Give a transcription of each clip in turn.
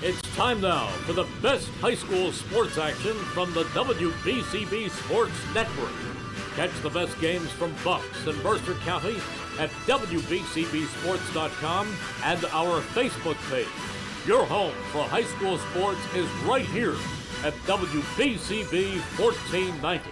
It's time now for the best high school sports action from the WBCB Sports Network. Catch the best games from Bucks and Mercer County at WBCBSports.com and our Facebook page. Your home for high school sports is right here at WBCB 1490.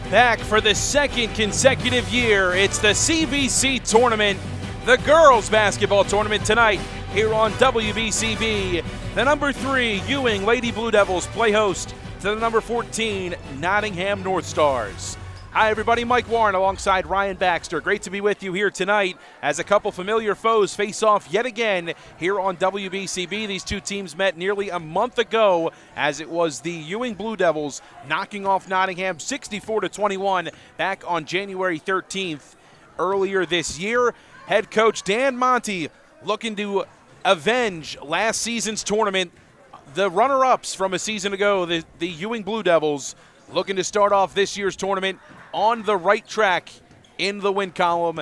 Back for the second consecutive year, it's the CVC tournament, the girls basketball tournament tonight here on WBCB. The number 3 Ewing Lady Blue Devils play host to the number 14 Nottingham Northstars. Hi everybody, Mike Warren alongside Ryan Baxter. Great to be with you here tonight as a couple familiar foes face off yet again here on WBCB. These two teams met nearly a month ago as it was the Ewing Blue Devils knocking off Nottingham 64-21 back on January 13th earlier this year. Head coach Dan Monty looking to avenge last season's tournament. The runner-ups from a season ago, the Ewing Blue Devils, looking to start off this year's tournament on the right track in the win column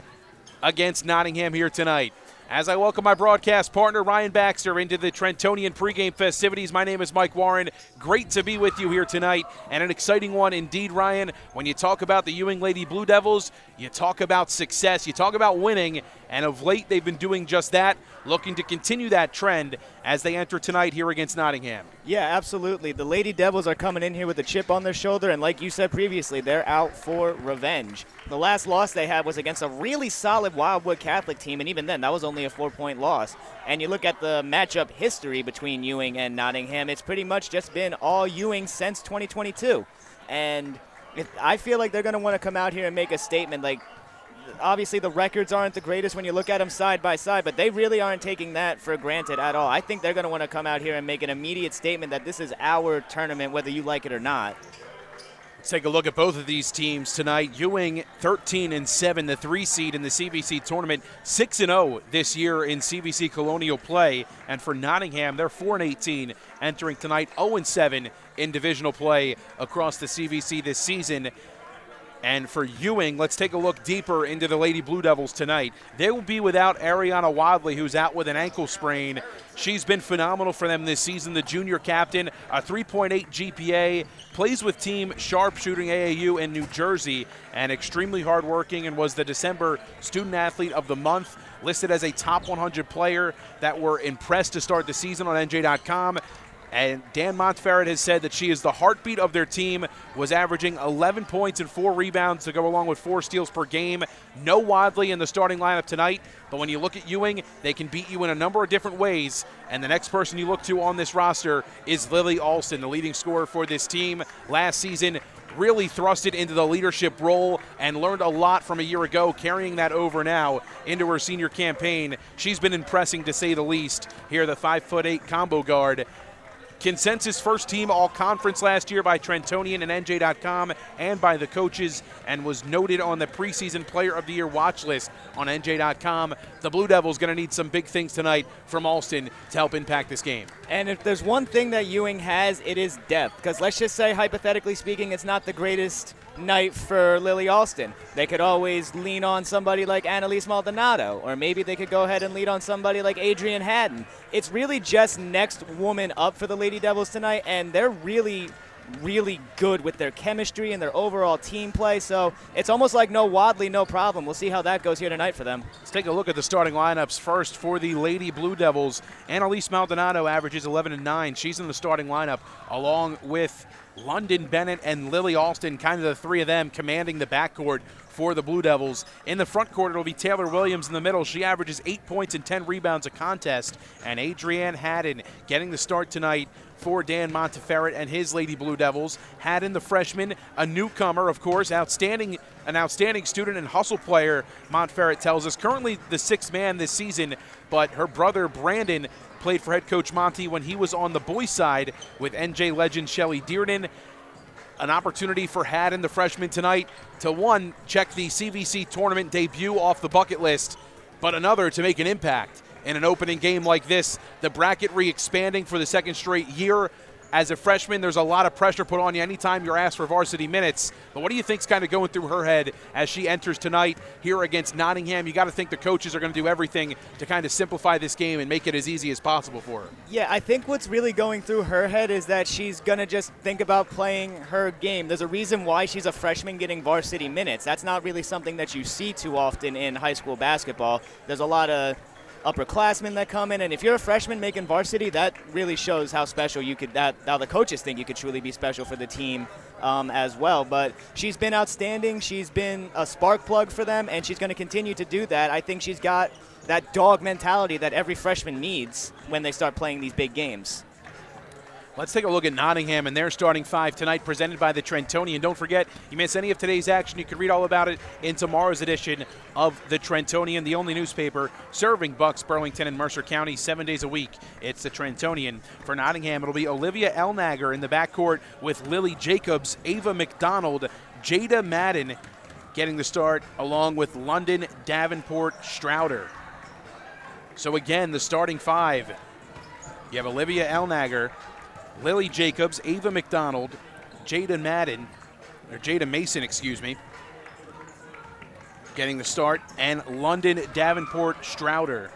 against Nottingham here tonight. As I welcome my broadcast partner, Ryan Baxter, into the Trentonian pregame festivities, my name is Mike Warren. Great to be with you here tonight, and an exciting one indeed, Ryan. When you talk about the Ewing Lady Blue Devils, you talk about success, you talk about winning, and of late they've been doing just that, looking to continue that trend as they enter tonight here against Nottingham. Yeah, absolutely. The Lady Devils are coming in here with a chip on their shoulder, and like you said previously, they're out for revenge. The last loss they had was against a really solid Wildwood Catholic team, and even then, that was only a 4-point loss. And you look at the matchup history between Ewing and Nottingham, it's pretty much just been all Ewing since 2022. And I feel like they're going to want to come out here and make a statement. Like, obviously the records aren't the greatest when you look at them side by side, but they really aren't taking that for granted at all. I think they're going to want to come out here and make an immediate statement that this is our tournament, whether you like it or not. Let's take a look at both of these teams tonight. Ewing 13-7, the 3 seed in the CVC tournament, 6-0 this year in CVC Colonial play. And for Nottingham, they're 4-18, entering tonight 0-7 in divisional play across the CVC this season. And for Ewing, let's take a look deeper into the Lady Blue Devils tonight. They will be without Ariana Wadley, who's out with an ankle sprain. She's been phenomenal for them this season, the junior captain, a 3.8 GPA, plays with Team Sharpshooting AAU in New Jersey, and extremely hardworking, and was the December Student Athlete of the Month, listed as a top 100 player that were impressed to start the season on NJ.com. And Dan Montferrat has said that she is the heartbeat of their team, was averaging 11 points and 4 rebounds to go along with 4 steals per game. No Wadley in the starting lineup tonight, but when you look at Ewing, they can beat you in a number of different ways. And the next person you look to on this roster is Lily Alston, the leading scorer for this team. Last season, really thrusted into the leadership role and learned a lot from a year ago, carrying that over now into her senior campaign. She's been impressing, to say the least. Here, the 5'8" combo guard. Consensus first team all-conference last year by Trentonian and NJ.com and by the coaches, and was noted on the preseason Player of the Year watch list on NJ.com. The Blue Devils going to need some big things tonight from Alston to help impact this game. And if there's one thing that Ewing has, it is depth. Because let's just say, hypothetically speaking, it's not the greatest night for Lily Alston. They could always lean on somebody like Annalise Maldonado, or maybe they could go ahead and lean on somebody like Adrienne Haddon. It's really just next woman up for the Lady Devils tonight, and they're really good with their chemistry and their overall team play. So it's almost like no Wadley, no problem. We'll see how that goes here tonight for them. Let's take a look at the starting lineups first for the Lady Blue Devils. Annalise Maldonado averages 11-9. She's in the starting lineup along with London Bennett and Lily Alston, kind of the three of them commanding the backcourt for the Blue Devils. In the front court, it'll be Taylor Williams in the middle. She averages 8 points and 10 rebounds a contest. And Adrienne Haddon getting the start tonight for Dan Montferrat and his Lady Blue Devils. Haddon, the freshman, a newcomer, of course, an outstanding student and hustle player, Montferrat tells us. Currently the 6th man this season, but her brother Brandon played for head coach Monty when he was on the boys' side with NJ legend Shelly Dearden. An opportunity for Haddon, the freshman, tonight to, one, check the CVC tournament debut off the bucket list, but another to make an impact in an opening game like this. The bracket re-expanding for the second straight year. as a freshman, there's a lot of pressure put on you anytime you're asked for varsity minutes. But what do you think's kind of going through her head as she enters tonight here against Nottingham? You got to think the coaches are going to do everything to kind of simplify this game and make it as easy as possible for her. Yeah, I think what's really going through her head is that she's going to just think about playing her game. There's a reason why she's a freshman getting varsity minutes. That's not really something that you see too often in high school basketball. There's a lot of upperclassmen that come in, and if you're a freshman making varsity, that really shows how special you could, how the coaches think you could truly be special for the team as well. But she's been outstanding. She's been a spark plug for them, and she's going to continue to do that. I think she's got that dog mentality that every freshman needs when they start playing these big games. Let's take a look at Nottingham and their starting five tonight, presented by the Trentonian. Don't forget, you miss any of today's action, you can read all about it in tomorrow's edition of the Trentonian, the only newspaper serving Bucks, Burlington, and Mercer County 7 days a week. It's the Trentonian. For Nottingham, it'll be Olivia Elnager in the backcourt with Lily Jacobs, Ava McDonald, Jada Madden getting the start, along with London Davenport Strouder. So again, the starting five. You have Olivia Elnager, Lily Jacobs, Ava McDonald, Jada Mason, getting the start, and London Davenport Strouder.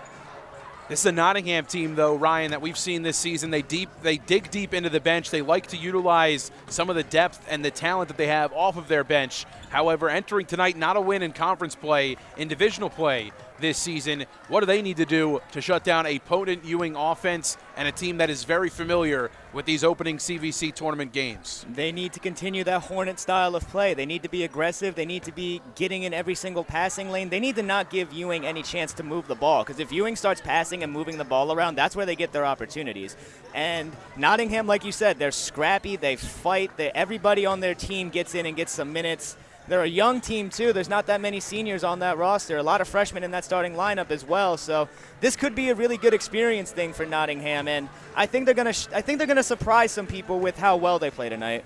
This is a Nottingham team, though, Ryan, that we've seen this season. They dig deep into the bench. They like to utilize some of the depth and the talent that they have off of their bench. However, entering tonight, not a win in conference play, in divisional play this season. What do they need to do to shut down a potent Ewing offense and a team that is very familiar with these opening CVC tournament games? They need to continue that Hornet style of play. They need to be aggressive. They need to be getting in every single passing lane. They need to not give Ewing any chance to move the ball, because if Ewing starts passing and moving the ball around, that's where they get their opportunities. And Nottingham, like you said, they're scrappy. They fight. Everybody on their team gets in and gets some minutes. They're a young team, too. There's not that many seniors on that roster. A lot of freshmen in that starting lineup as well. So this could be a really good experience thing for Nottingham, and I think they're gonna surprise some people with how well they play tonight.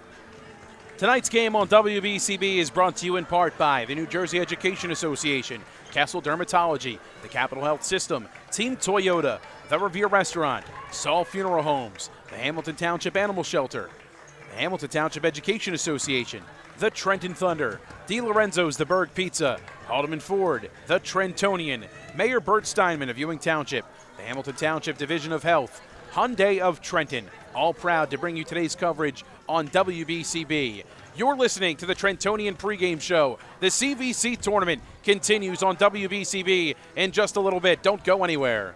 Tonight's game on WBCB is brought to you in part by the New Jersey Education Association, Castle Dermatology, the Capital Health System, Team Toyota, the Revere Restaurant, Saul Funeral Homes, the Hamilton Township Animal Shelter, the Hamilton Township Education Association, the Trenton Thunder, DiLorenzo's The Berg Pizza, Haldeman Ford, the Trentonian, Mayor Bert Steinman of Ewing Township, the Hamilton Township Division of Health, Hyundai of Trenton, all proud to bring you today's coverage on WBCB. You're listening to the Trentonian pregame show. The CVC tournament continues on WBCB in just a little bit. Don't go anywhere.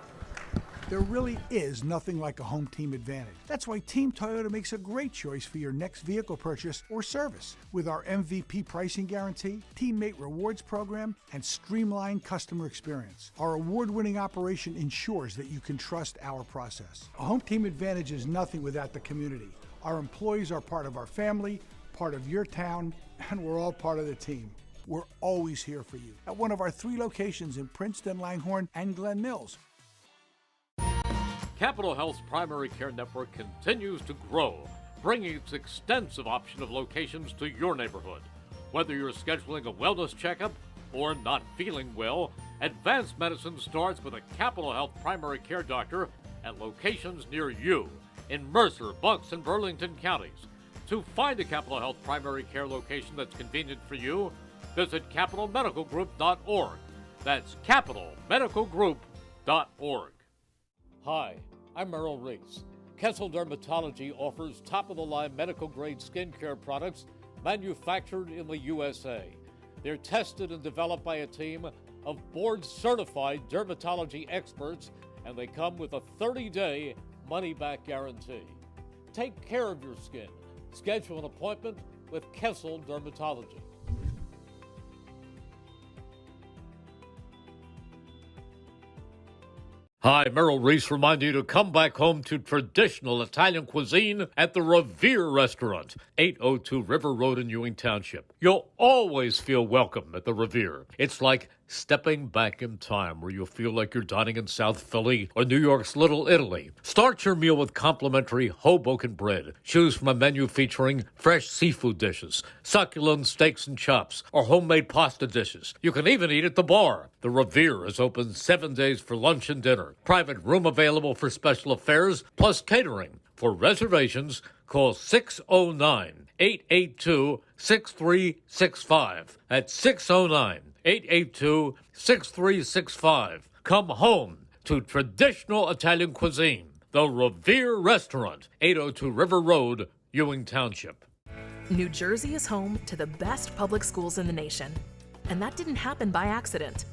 There really is nothing like a home team advantage. That's why Team Toyota makes a great choice for your next vehicle purchase or service. With our MVP pricing guarantee, teammate rewards program, and streamlined customer experience, our award-winning operation ensures that you can trust our process. A home team advantage is nothing without the community. Our employees are part of our family, part of your town, and we're all part of the team. We're always here for you at one of our 3 locations in Princeton, Langhorne, and Glen Mills. Capital Health's primary care network continues to grow, bringing its extensive option of locations to your neighborhood. Whether you're scheduling a wellness checkup or not feeling well, advanced medicine starts with a Capital Health primary care doctor at locations near you in Mercer, Bucks, and Burlington counties. To find a Capital Health primary care location that's convenient for you, visit capitalmedicalgroup.org. That's capitalmedicalgroup.org. Hi, I'm Merrill Reese. Kessel Dermatology offers top-of-the-line medical-grade skincare products manufactured in the USA. They're tested and developed by a team of board-certified dermatology experts, and they come with a 30-day money-back guarantee. Take care of your skin. Schedule an appointment with Kessel Dermatology. Hi, Merrill Reese reminding you to come back home to traditional Italian cuisine at the Revere Restaurant, 802 River Road in Ewing Township. You'll always feel welcome at the Revere. It's like stepping back in time where you'll feel like you're dining in South Philly or New York's Little Italy. Start your meal with complimentary Hoboken bread. Choose from a menu featuring fresh seafood dishes, succulent steaks and chops, or homemade pasta dishes. You can even eat at the bar. The Revere is open 7 days for lunch and dinner. Private room available for special affairs, plus catering. For reservations, call 609-882-6365. That's 609-882-6365. Come home to traditional Italian cuisine. The Revere Restaurant, 802 River Road, Ewing Township. New Jersey is home to the best public schools in the nation. And that didn't happen by accident.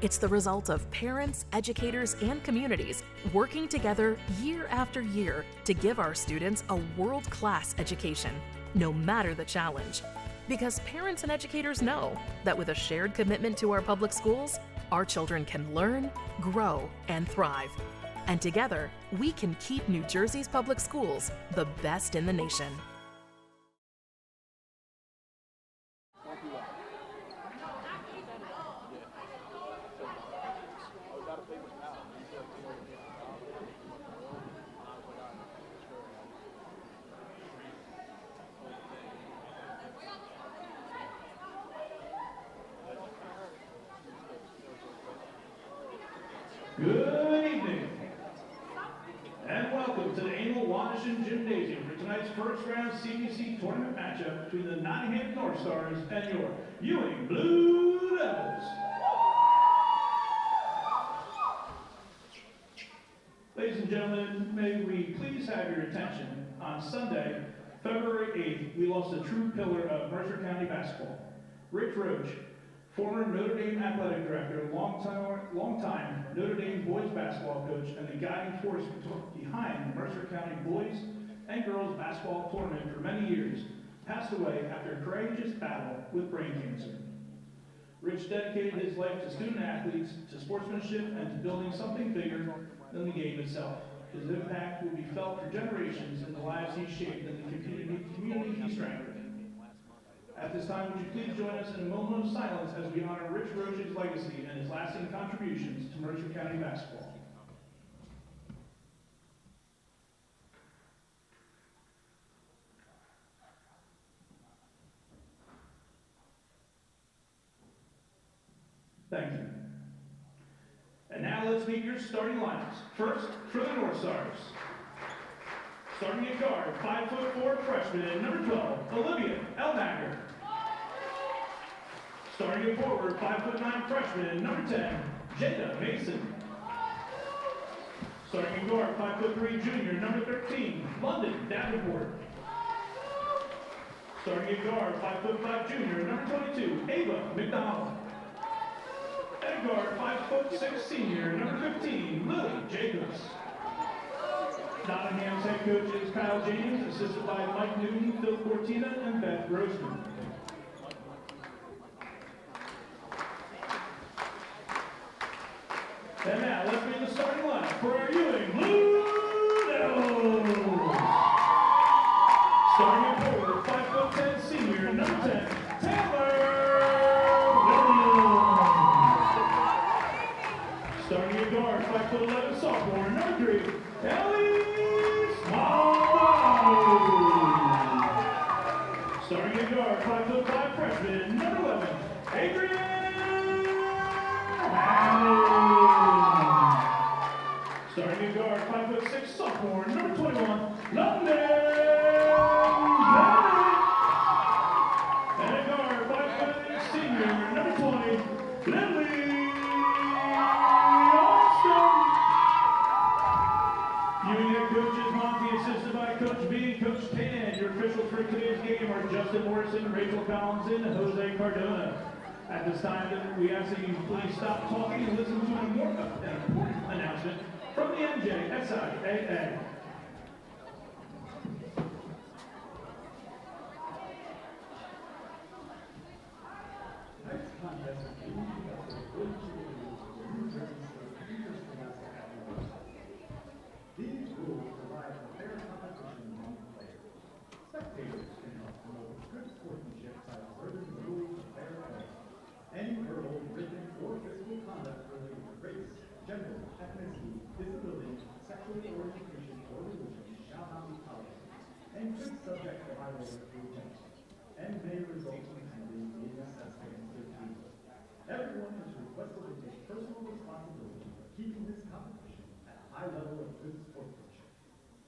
It's the result of parents, educators, and communities working together year after year to give our students a world-class education, no matter the challenge. Because parents and educators know that with a shared commitment to our public schools, our children can learn, grow, and thrive. And together, we can keep New Jersey's public schools the best in the nation. Good evening, and welcome to the annual Washington Gymnasium for tonight's first round CVC tournament matchup between the Nottingham Northstars and your Ewing Blue Devils. Ladies and gentlemen, may we please have your attention. On Sunday, February 8th, we lost a true pillar of Mercer County basketball. Rich Roach, former Notre Dame athletic director, longtime Notre Dame boys basketball coach, and the guiding force behind the Mercer County boys and girls basketball tournament for many years, passed away after a courageous battle with brain cancer. Rich dedicated his life to student athletes, to sportsmanship, and to building something bigger than the game itself. His impact will be felt for generations in the lives he shaped and the community he strengthened. At this time, would you please join us in a moment of silence as we honor Rich Roach's legacy and his lasting contributions to Mercer County basketball. Thank you. And now let's meet your starting lineups. First, for the Northstars. Starting at guard, 5'4" freshman, number 12, Olivia Elmacker. Starting at forward, 5'9" freshman, number 10, Jada Mason. Starting at guard, 5'3" junior, number 13, London Davenport. Starting at guard, 5'5" junior, number 22, Ava McDonald. At guard, 5'6" senior, number 15, Lily Jacobs. Nottingham's head coach is Kyle James, assisted by Mike Newton, Phil Cortina, and Beth Grossman. And now, let's meet the starting lineup for our Ewing Blue Devils. Starting at forward, 5'10" senior, number 10, Taylor Williams. Starting at guard, 5'11" sophomore, number 3, Ellie Smallwood. Starting at guard, 5'5" freshman, number 11, Adrian Hamlin. Starting at guard, 5'6" sophomore, number 21, London Bennett. And at guard, 5'8" senior, number 20, Lily Austin. Ewing head coach is Monty, assisted by Coach B, Coach Tan. Your officials for today's game are Justin Morrison, Rachel Collinson, and Jose Cardona. At this time, we ask that you please stop talking and listen to an important announcement from the NJSIAA. Next contest is these rules provide for fair competition among players. Spectators can help promote good sportsmanship by observing the rules of fair play. Any verbal, written, or physical conduct related to race, gender, ethnicity, disability, sexual orientation, or religion shall not be tolerated, and could subject the violator to detention, and may result in penalties being assessed against their team. Everyone is requested to take personal responsibility for keeping this competition at a high level of good sportsmanship.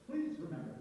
Please remember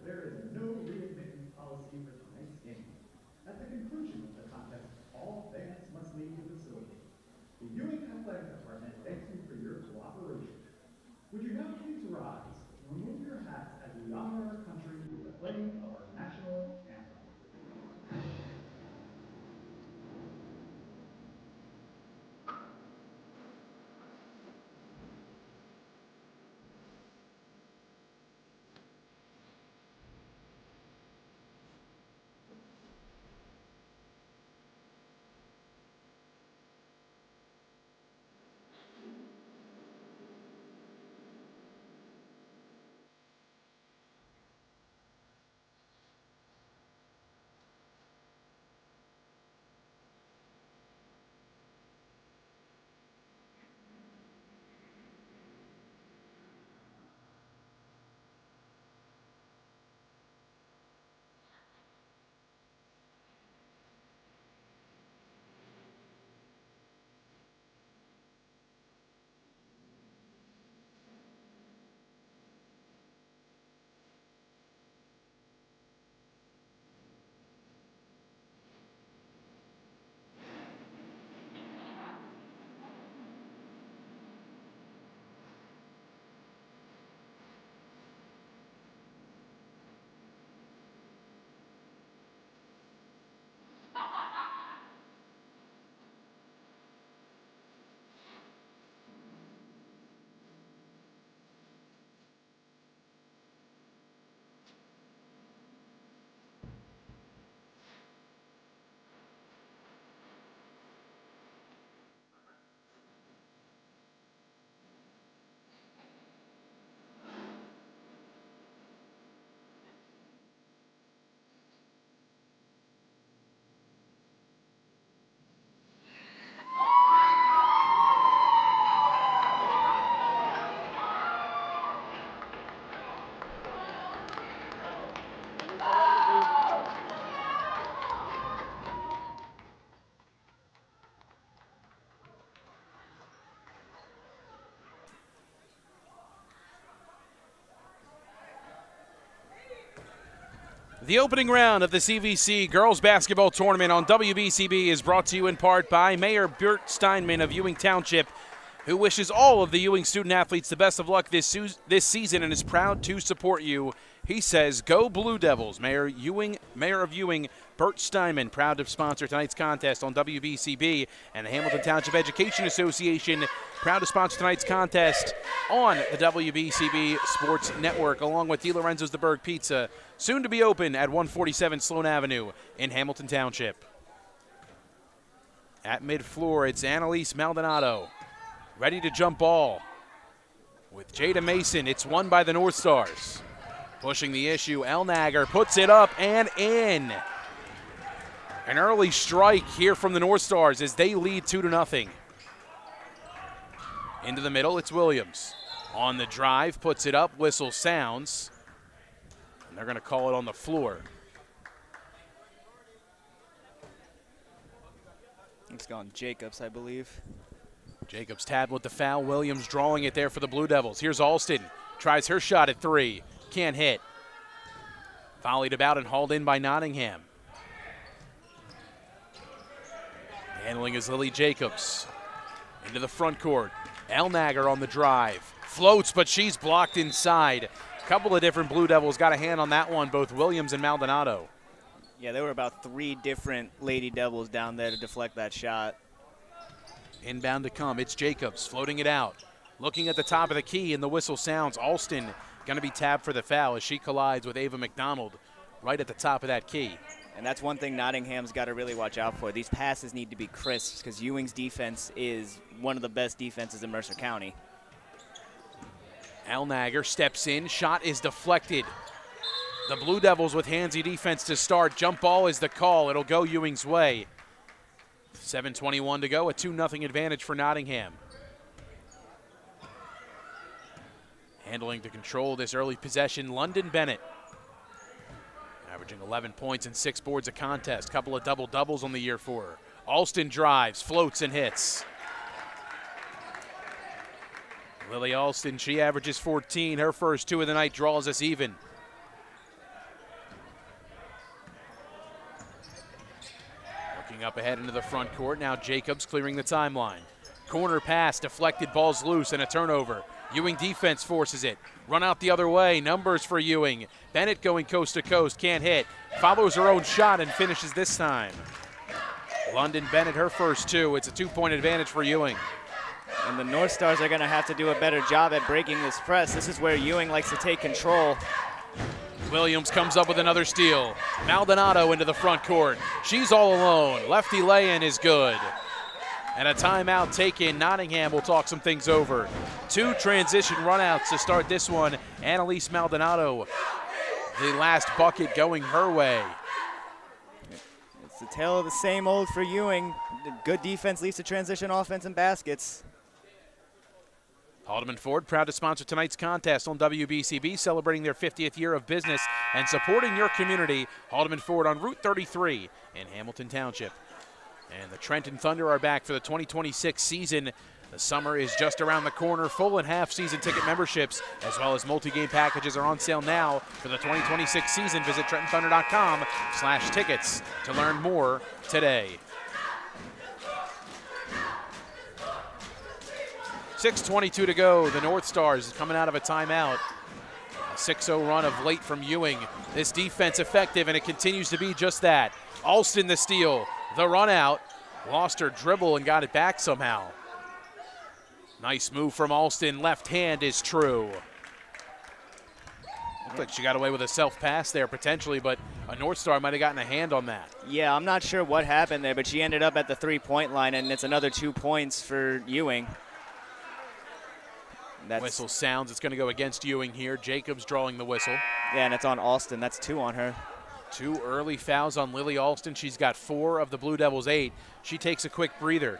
The opening round of the CVC Girls Basketball Tournament on WBCB is brought to you in part by Mayor Bert Steinman of Ewing Township, who wishes all of the Ewing student athletes the best of luck this season and is proud to support you. He says, "Go Blue Devils." Mayor of Ewing, Bert Steinman, proud to sponsor tonight's contest on WBCB, and the Hamilton Township Education Association, proud to sponsor tonight's contest on the WBCB Sports Network, along with DiLorenzo's The Berg Pizza, soon to be open at 147 Sloan Avenue in Hamilton Township. At mid-floor, it's Annalise Maldonado, ready to jump ball. With Jada Mason, it's won by the Northstars. Pushing the issue, Elnager puts it up and in. An early strike here from the Northstars as they lead 2-0. Into the middle, it's Williams. On the drive, puts it up, whistle sounds. And they're going to call it on the floor. It's gone Jacobs, I believe. Jacobs tabbed with the foul. Williams drawing it there for the Blue Devils. Here's Alston. Tries her shot at three. Can't hit. Volleyed about and hauled in by Nottingham. Handling is Lily Jacobs. Into the front court. Elnager on the drive. Floats, but she's blocked inside. A couple of different Blue Devils got a hand on that one, both Williams and Maldonado. Yeah, there were about 3 different Lady Devils down there to deflect that shot. Inbound to come. It's Jacobs floating it out. Looking at the top of the key, and the whistle sounds. Alston going to be tabbed for the foul as she collides with Ava McDonald right at the top of that key. And that's one thing Nottingham's got to really watch out for. These passes need to be crisp because Ewing's defense is one of the best defenses in Mercer County. Elnager steps in. Shot is deflected. The Blue Devils with handsy defense to start. Jump ball is the call. It'll go Ewing's way. 7:21 to go. A 2-0 advantage for Nottingham. Handling to control this early possession, London Bennett. Averaging 11 points and 6 boards a contest. Couple of double-doubles on the year for her. Alston drives, floats, and hits. Lily Alston, she averages 14. Her first 2 of the night draws us even. Looking up ahead into the front court. Now Jacobs clearing the timeline. Corner pass, deflected, ball's loose, and a turnover. Ewing defense forces it. Run out the other way. Numbers for Ewing. Bennett going coast to coast. Can't hit. Follows her own shot and finishes this time. London Bennett, her first 2. It's a 2-point advantage for Ewing. And the Northstars are going to have to do a better job at breaking this press. This is where Ewing likes to take control. Williams comes up with another steal. Maldonado into the front court. She's all alone. Lefty lay-in is good. And a timeout taken. Nottingham will talk some things over. 2 transition runouts to start this one. Annalise Maldonado, the last bucket going her way. It's the tale of the same old for Ewing. Good defense leads to transition offense and baskets. Haldeman Ford, proud to sponsor tonight's contest on WBCB, celebrating their 50th year of business and supporting your community. Haldeman Ford on Route 33 in Hamilton Township. And the Trenton Thunder are back for the 2026 season. The summer is just around the corner. Full and half season ticket memberships as well as multi-game packages are on sale now for the 2026 season. Visit TrentonThunder.com/tickets to learn more today. 6:22 to go. The Northstars coming out of a timeout. A 6-0 run of late from Ewing. This defense effective, and it continues to be just that. Alston the steal. The run out, lost her dribble and got it back somehow. Nice move from Alston. Left hand is true. Looked like she got away with a self-pass there potentially, but a Northstar might have gotten a hand on that. Yeah, I'm not sure what happened there, but she ended up at the 3-point line, and it's another 2 points for Ewing. Whistle sounds. It's going to go against Ewing here. Jacobs drawing the whistle. Yeah, and it's on Alston. That's 2 on her. 2 early fouls on Lily Alston. She's got 4 of the Blue Devils' 8. She takes a quick breather.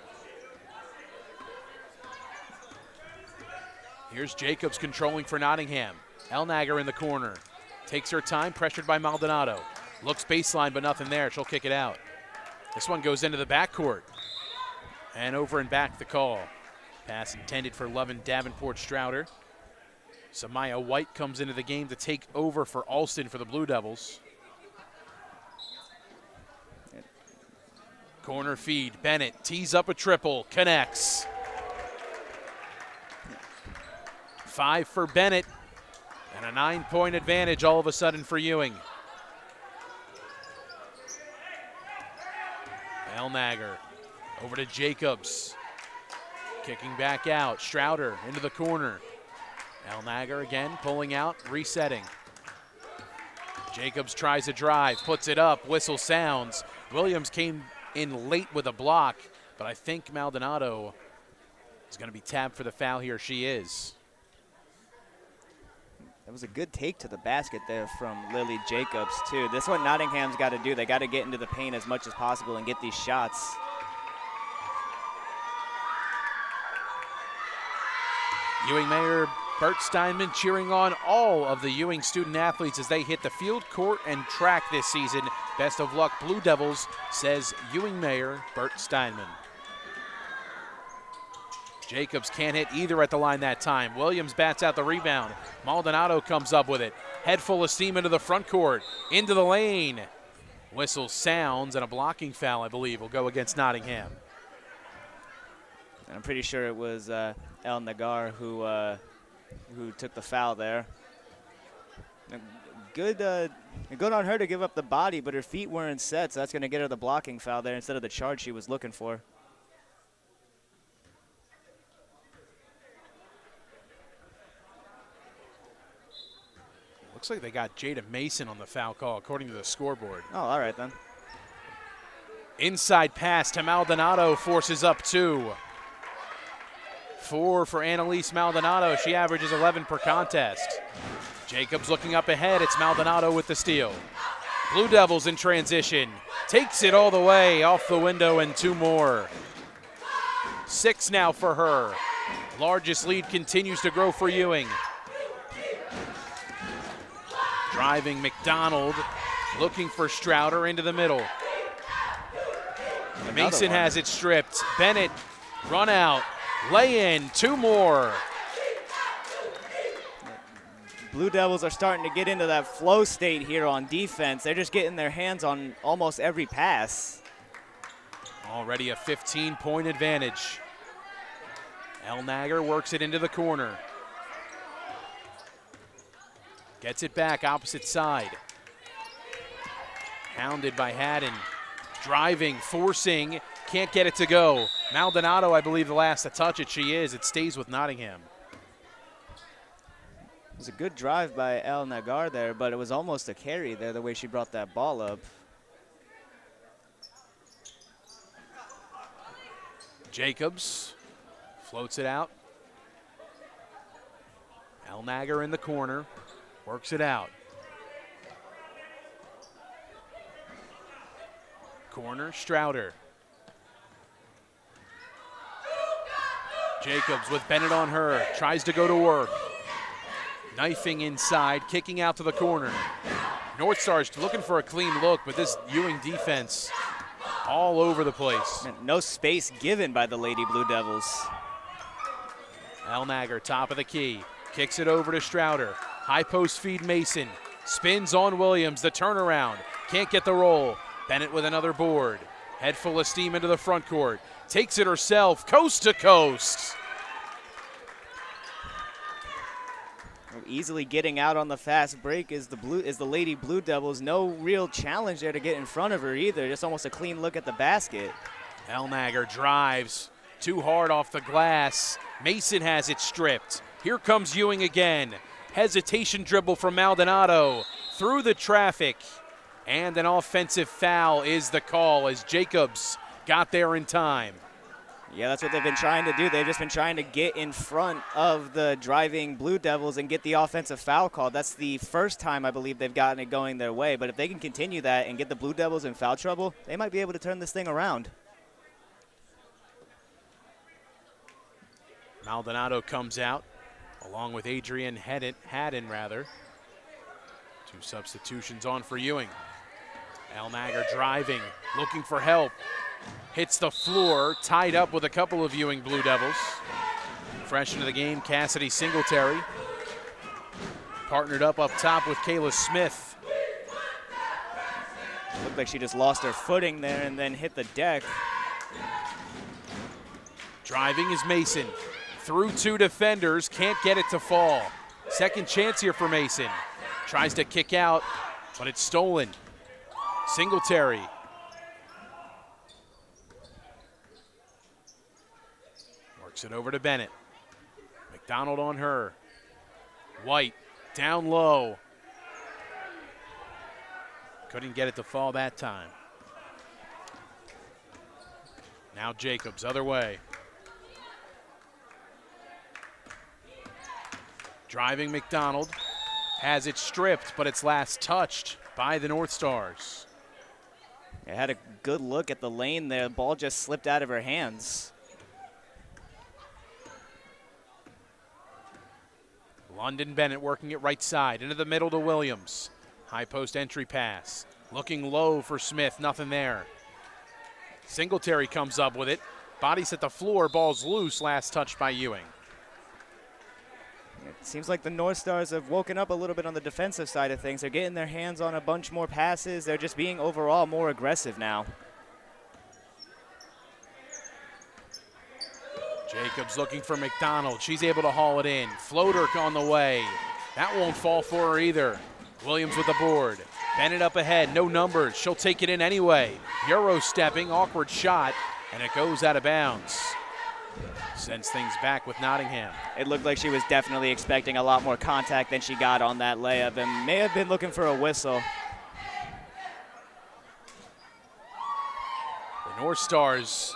Here's Jacobs controlling for Nottingham. Elnager in the corner. Takes her time, pressured by Maldonado. Looks baseline, but nothing there. She'll kick it out. This one goes into the backcourt. And over and back the call. Pass intended for Lovin Davenport-Strouder. Samaya White comes into the game to take over for Alston for the Blue Devils. Corner feed, Bennett tees up a triple, connects. 5 for Bennett, and a 9-point advantage all of a sudden for Ewing. Elnager over to Jacobs. Kicking back out, Strouder into the corner. Elnager again pulling out, resetting. Jacobs tries a drive, puts it up, whistle sounds. Williams came in late with a block, but I think Maldonado is going to be tabbed for the foul here. She is. That was a good take to the basket there from Lily Jacobs, too. This is what Nottingham's got to do. They got to get into the paint as much as possible and get these shots. Ewing Mayor Bert Steinman cheering on all of the Ewing student athletes as they hit the field, court, and track this season. Best of luck, Blue Devils, says Ewing Mayor Bert Steinman. Jacobs can't hit either at the line that time. Williams bats out the rebound. Maldonado comes up with it. Head full of steam into the front court, into the lane. Whistle sounds, and a blocking foul, I believe, will go against Nottingham. I'm pretty sure it was El Nagar who took the foul there. Good on her to give up the body, but her feet weren't set, so that's going to get her the blocking foul there instead of the charge she was looking for. Looks like they got Jada Mason on the foul call, according to the scoreboard. Oh, all right then. Inside pass to Maldonado, forces up 2. 4 for Annalise Maldonado. She averages 11 per contest. Jacobs looking up ahead. It's Maldonado with the steal. Blue Devils in transition. Takes it all the way off the window and 2 more. 6 now for her. Largest lead continues to grow for Ewing. Driving McDonald, looking for Strouder into the middle. Mason has it stripped. Bennett, run out, lay in, 2 more. Blue Devils are starting to get into that flow state here on defense. They're just getting their hands on almost every pass. Already a 15-point advantage. Elnager works it into the corner. Gets it back opposite side. Hounded by Haddon. Driving, forcing, can't get it to go. Maldonado, I believe, the last to touch it. She is. It stays with Nottingham. It was a good drive by El Nagar there, but it was almost a carry there, the way she brought that ball up. Jacobs floats it out. Elnager in the corner. Works it out. Corner, Strouder. Jacobs with Bennett on her. Tries to go to work. Knifing inside, kicking out to the corner. Northstars looking for a clean look, but this Ewing defense all over the place. No space given by the Lady Blue Devils. Elnager, top of the key. Kicks it over to Strouder. High post feed Mason. Spins on Williams, the turnaround. Can't get the roll. Bennett with another board. Head full of steam into the front court. Takes it herself, coast to coast. Easily getting out on the fast break is the Lady Blue Devils. No real challenge there to get in front of her either. Just almost a clean look at the basket. Elnager drives. Too hard off the glass. Mason has it stripped. Here comes Ewing again. Hesitation dribble from Maldonado. Through the traffic. And an offensive foul is the call as Jacobs got there in time. Yeah, that's what they've been trying to do. They've just been trying to get in front of the driving Blue Devils and get the offensive foul called. That's the first time I believe they've gotten it going their way. But if they can continue that and get the Blue Devils in foul trouble, they might be able to turn this thing around. Maldonado comes out along with Adrian Haddon. Two substitutions on for Ewing. Elnager driving, looking for help. Hits the floor, tied up with a couple of Ewing Blue Devils. Fresh into the game, Cassidy Singletary. Partnered up top with Kayla Smith. Looked like she just lost her footing there and then hit the deck. Driving is Mason. Through 2 defenders, can't get it to fall. Second chance here for Mason. Tries to kick out, but it's stolen. Singletary. Works it over to Bennett. McDonald on her. White down low. Couldn't get it to fall that time. Now Jacobs, other way. Driving McDonald. Has it stripped, but it's last touched by the Northstars. It had a good look at the lane there. The ball just slipped out of her hands. London Bennett working it right side, into the middle to Williams. High post entry pass. Looking low for Smith, nothing there. Singletary comes up with it. Body's at the floor, ball's loose, last touched by Ewing. It seems like the Northstars have woken up a little bit on the defensive side of things. They're getting their hands on a bunch more passes. They're just being overall more aggressive now. Jacobs looking for McDonald. She's able to haul it in. Floater on the way. That won't fall for her either. Williams with the board. Bennett up ahead, no numbers. She'll take it in anyway. Euro stepping, awkward shot, and it goes out of bounds. Sends things back with Nottingham. It looked like she was definitely expecting a lot more contact than she got on that layup and may have been looking for a whistle. The Northstars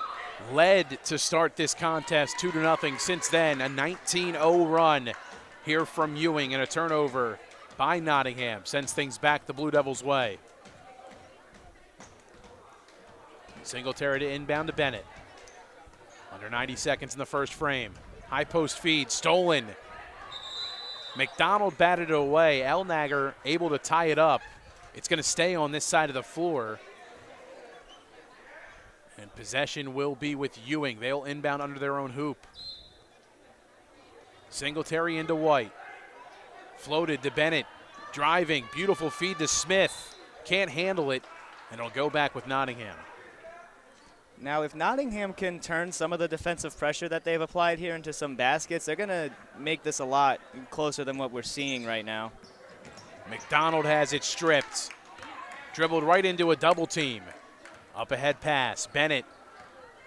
led to start this contest 2-0. Since then, a 19-0 run here from Ewing, and a turnover by Nottingham sends things back the Blue Devils' way. Singletary to inbound to Bennett. Under 90 seconds in the first frame. High post feed, stolen. McDonald batted it away. Elnager able to tie it up. It's going to stay on this side of the floor. And possession will be with Ewing. They'll inbound under their own hoop. Singletary into White. Floated to Bennett. Driving, beautiful feed to Smith. Can't handle it, and it'll go back with Nottingham. Now, if Nottingham can turn some of the defensive pressure that they've applied here into some baskets, they're going to make this a lot closer than what we're seeing right now. McDonald has it stripped. Dribbled right into a double team. Up ahead pass. Bennett.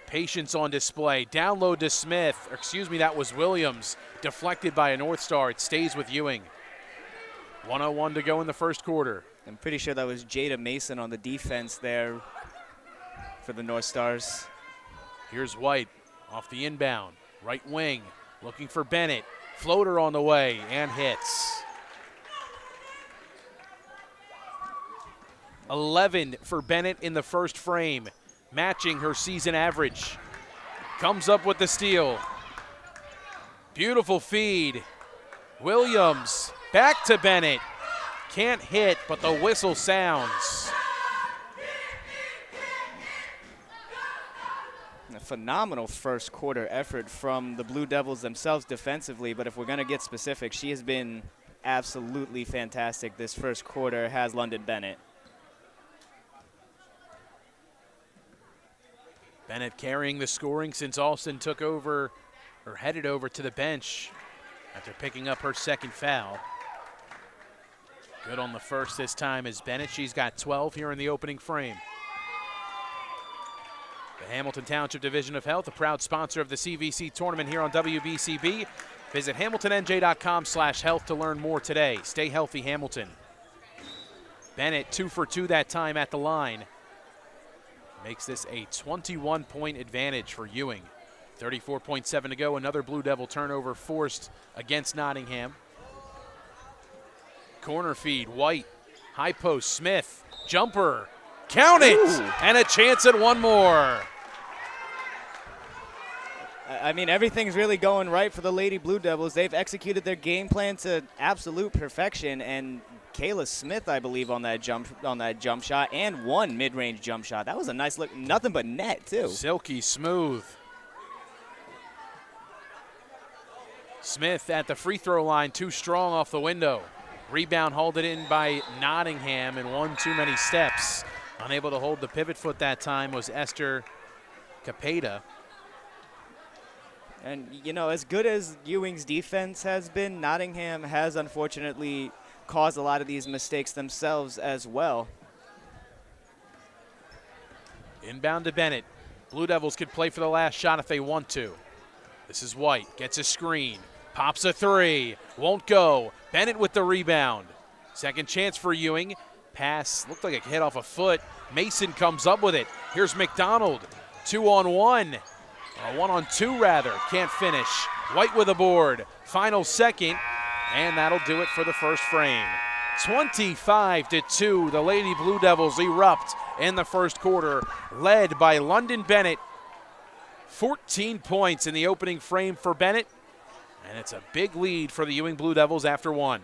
Patience on display. Down low to Smith. That was Williams. Deflected by a Northstar. It stays with Ewing. 1:01 to go in the first quarter. I'm pretty sure that was Jada Mason on the defense there for the Northstars. Here's White off the inbound. Right wing. Looking for Bennett. Floater on the way and hits. 11 for Bennett in the first frame, matching her season average. Comes up with the steal. Beautiful feed. Williams back to Bennett. Can't hit, but the whistle sounds. A phenomenal first quarter effort from the Blue Devils themselves defensively, but if we're going to get specific, she has been absolutely fantastic this first quarter, has London Bennett. Bennett carrying the scoring since Alston took over, or headed over to the bench after picking up her second foul. Good on the first this time is Bennett. She's got 12 here in the opening frame. The Hamilton Township Division of Health, a proud sponsor of the CVC tournament here on WBCB. Visit hamiltonnj.com/health to learn more today. Stay healthy, Hamilton. Bennett 2 for 2 that time at the line. Makes this a 21-point advantage for Ewing. 34.7 to go. Another Blue Devil turnover forced against Nottingham. Corner feed, White. High post, Smith. Jumper. Count it! Ooh. And a chance at one more. I mean, everything's really going right for the Lady Blue Devils. They've executed their game plan to absolute perfection, and Kayla Smith, I believe, on that jump shot, and one mid-range jump shot. That was a nice look. Nothing but net, too. Silky smooth. Smith at the free throw line, too strong off the window. Rebound hauled it in by Nottingham, and one too many steps. Unable to hold the pivot foot that time was Esther Capeda. And, you know, as good as Ewing's defense has been, Nottingham has unfortunately caused a lot of these mistakes themselves as well. Inbound to Bennett. Blue Devils could play for the last shot if they want to. This is White, gets a screen, pops a three, won't go. Bennett with the rebound. Second chance for Ewing. Pass looked like it hit off a foot. Mason comes up with it. Here's McDonald, 2-on-1. Or 1-on-2 rather, can't finish. White with a board, final second, and that'll do it for the first frame. 25-2, the Lady Blue Devils erupt in the first quarter, led by London Bennett. 14 points in the opening frame for Bennett, and it's a big lead for the Ewing Blue Devils after one.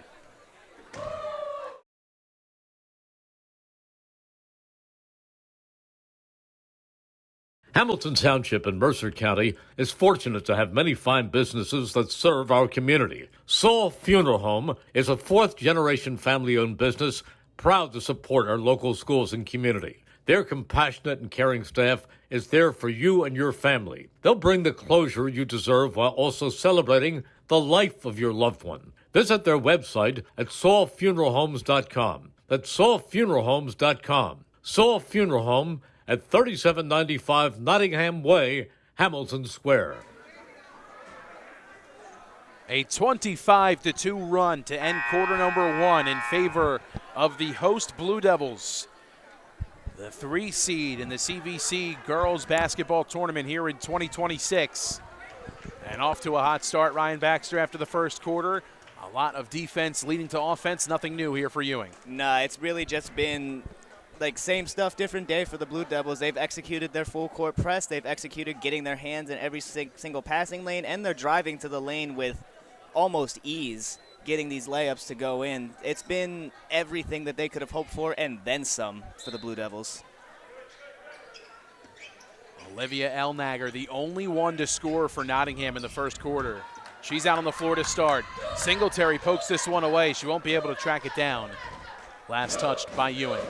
Hamilton Township in Mercer County is fortunate to have many fine businesses that serve our community. Saul Funeral Home is a fourth-generation family-owned business proud to support our local schools and community. Their compassionate and caring staff is there for you and your family. They'll bring the closure you deserve while also celebrating the life of your loved one. Visit their website at saulfuneralhomes.com. That's saulfuneralhomes.com. Saul Funeral Home at 3795 Nottingham Way, Hamilton Square. A 25-2 run to end quarter number one in favor of the host Blue Devils. The 3 seed in the CVC girls basketball tournament here in 2026. And off to a hot start, Ryan Baxter after the first quarter. A lot of defense leading to offense, nothing new here for Ewing. Nah, it's really just been like same stuff, different day for the Blue Devils. They've executed their full court press. They've executed getting their hands in every single passing lane, and they're driving to the lane with almost ease, getting these layups to go in. It's been everything that they could have hoped for and then some for the Blue Devils. Olivia Elnager, the only one to score for Nottingham in the first quarter. She's out on the floor to start. Singletary pokes this one away. She won't be able to track it down. Last touched by Ewing.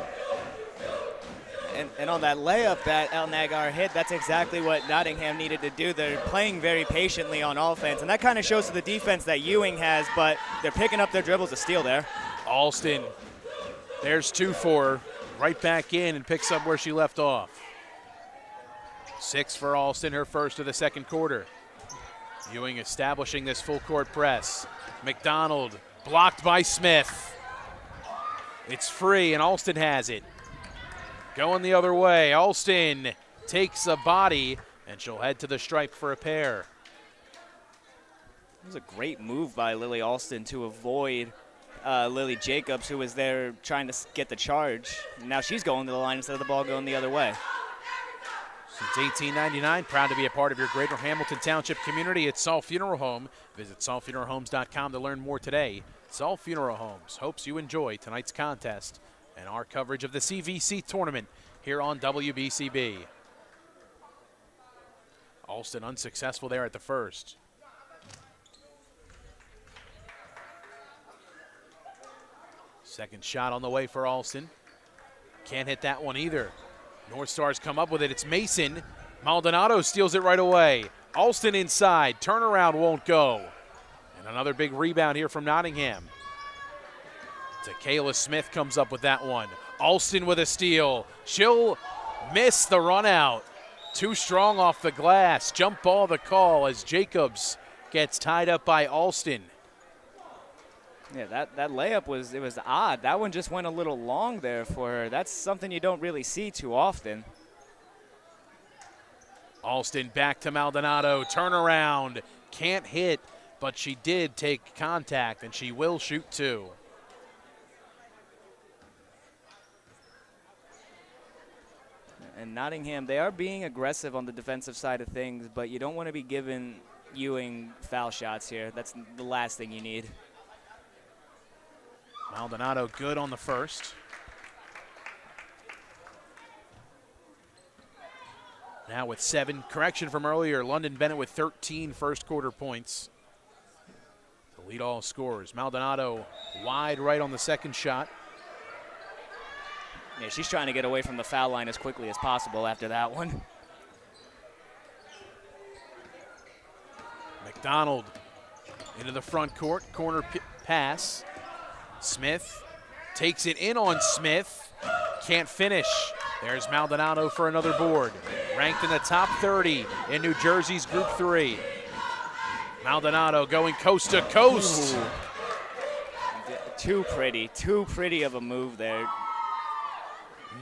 And on that layup that Elnagar hit, that's exactly what Nottingham needed to do. They're playing very patiently on offense, and that kind of shows to the defense that Ewing has, but they're picking up their dribbles to steal there. Alston, there's 2 for her. Right back in and picks up where she left off. 6 for Alston, her first of the second quarter. Ewing establishing this full court press. McDonald blocked by Smith. It's free and Alston has it. Going the other way, Alston takes a body, and she'll head to the stripe for a pair. It was a great move by Lily Alston to avoid Lily Jacobs, who was there trying to get the charge. Now she's going to the line instead of the ball going the other way. Since 1899, proud to be a part of your greater Hamilton Township community at Saul Funeral Home. Visit saulfuneralhomes.com to learn more today. Saul Funeral Homes hopes you enjoy tonight's contest and our coverage of the CVC tournament here on WBCB. Alston unsuccessful there at the first. Second shot on the way for Alston. Can't hit that one either. Northstars come up with it. It's Mason. Maldonado steals it right away. Alston inside. Turnaround won't go. And another big rebound here from Nottingham. Kayla Smith comes up with that one. Alston with a steal. She'll miss the run out. Too strong off the glass. Jump ball the call as Jacobs gets tied up by Alston. Yeah, that layup was odd. That one just went a little long there for her. That's something you don't really see too often. Alston back to Maldonado. Turnaround. Can't hit, but she did take contact, and she will shoot 2. And Nottingham, they are being aggressive on the defensive side of things, but you don't want to be giving Ewing foul shots here. That's the last thing you need. Maldonado good on the first. Now with 7, correction from earlier, London Bennett with 13 first quarter points to lead all scorers. Maldonado wide right on the second shot. Yeah, she's trying to get away from the foul line as quickly as possible after that one. McDonald into the front court, corner pass. Smith takes it in on Smith, can't finish. There's Maldonado for another board. Ranked in the top 30 in New Jersey's Group 3. Maldonado going coast to coast. Ooh. Too pretty of a move there.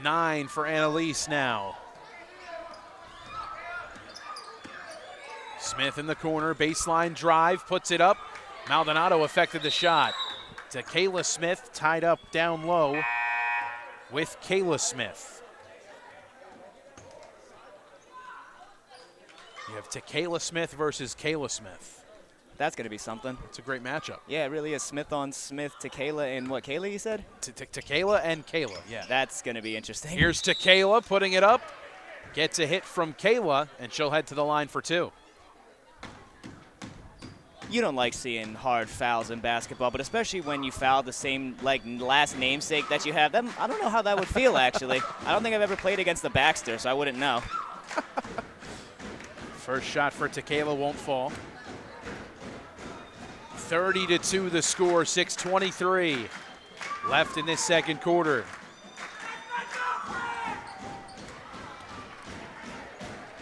9 for Annalise now. Smith in the corner, baseline drive, puts it up. Maldonado affected the shot. To Kayla Smith, tied up down low with Kayla Smith. You have Takayla Smith versus Kayla Smith. That's going to be something. It's a great matchup. Yeah, it really is. Smith on Smith, Takayla, and what, Kayla you said? Takayla and Kayla, yeah. That's going to be interesting. Here's Takayla putting it up. Gets a hit from Kayla, and she'll head to the line for 2. You don't like seeing hard fouls in basketball, but especially when you foul the same last namesake that you have. I don't know how that would feel, actually. I don't think I've ever played against the Baxter, so I wouldn't know. First shot for Takayla won't fall. 30-2 the score, 6:23 left in this second quarter.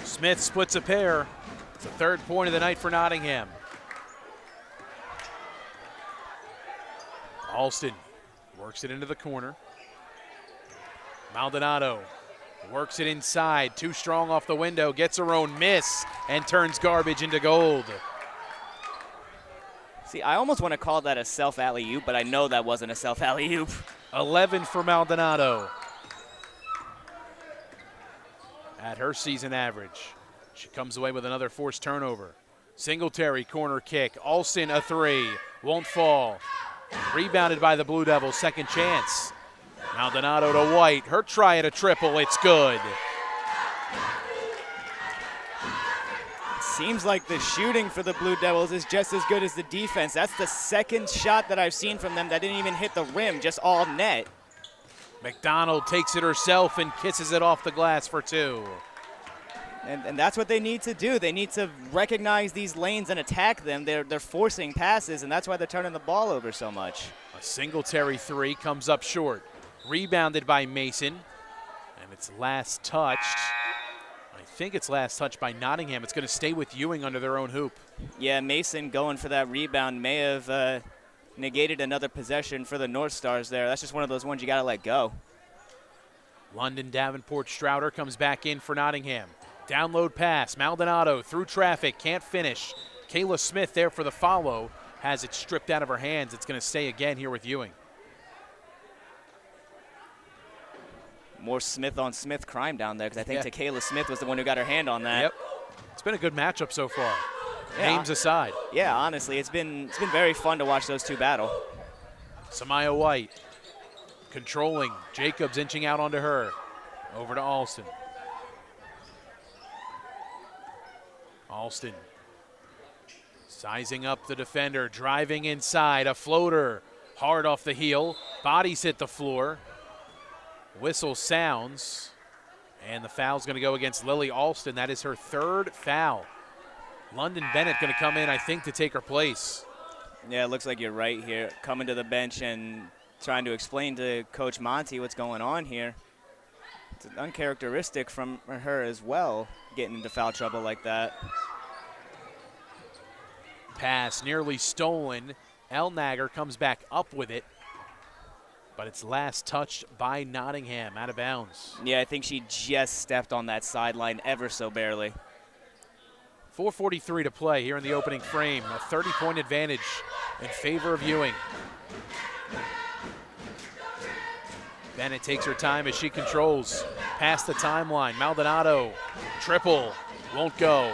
Smith splits a pair. It's the 3rd point of the night for Nottingham. Alston works it into the corner. Maldonado works it inside, too strong off the window, gets her own miss, and turns garbage into gold. See, I almost want to call that a self alley-oop, but I know that wasn't a self alley-oop. 11 for Maldonado. At her season average. She comes away with another forced turnover. Singletary corner kick. Alston a 3. Won't fall. Rebounded by the Blue Devils. Second chance. Maldonado to White. Her try at a triple. It's good. Seems like the shooting for the Blue Devils is just as good as the defense. That's the second shot that I've seen from them that didn't even hit the rim, just all net. McDonald takes it herself and kisses it off the glass for 2. And that's what they need to do. They need to recognize these lanes and attack them. They're forcing passes, and that's why they're turning the ball over so much. A Singletary 3 comes up short. Rebounded by Mason, and it's last touched. I think it's last touched by Nottingham. It's going to stay with Ewing under their own hoop. Yeah, Mason going for that rebound may have negated another possession for the Northstars there. That's just one of those ones you got to let go. London Davenport Strouder comes back in for Nottingham. Download pass, Maldonado through traffic, can't finish. Kayla Smith there for the follow, has it stripped out of her hands. It's going to stay again here with Ewing. More Smith on Smith crime down there because I think Takayla Smith was the one who got her hand on that. Yep. It's been a good matchup so far. Yeah. Names aside. Yeah, honestly, it's been very fun to watch those two battle. Samaya White controlling. Jacobs inching out onto her. Over to Alston. Alston sizing up the defender, driving inside, a floater, hard off the heel, bodies hit the floor. Whistle sounds, and the foul's going to go against Lily Alston. That is her 3rd foul. London Bennett going to come in, I think, to take her place. Yeah, it looks like you're right here, coming to the bench and trying to explain to Coach Monty what's going on here. It's uncharacteristic from her as well, getting into foul trouble like that. Pass nearly stolen. Elnager comes back up with it, but it's last touched by Nottingham, out of bounds. Yeah, I think she just stepped on that sideline ever so barely. 4:43 to play here in the opening frame. A 30-point advantage in favor of Ewing. Bennett takes her time as she controls past the timeline. Maldonado, triple, won't go.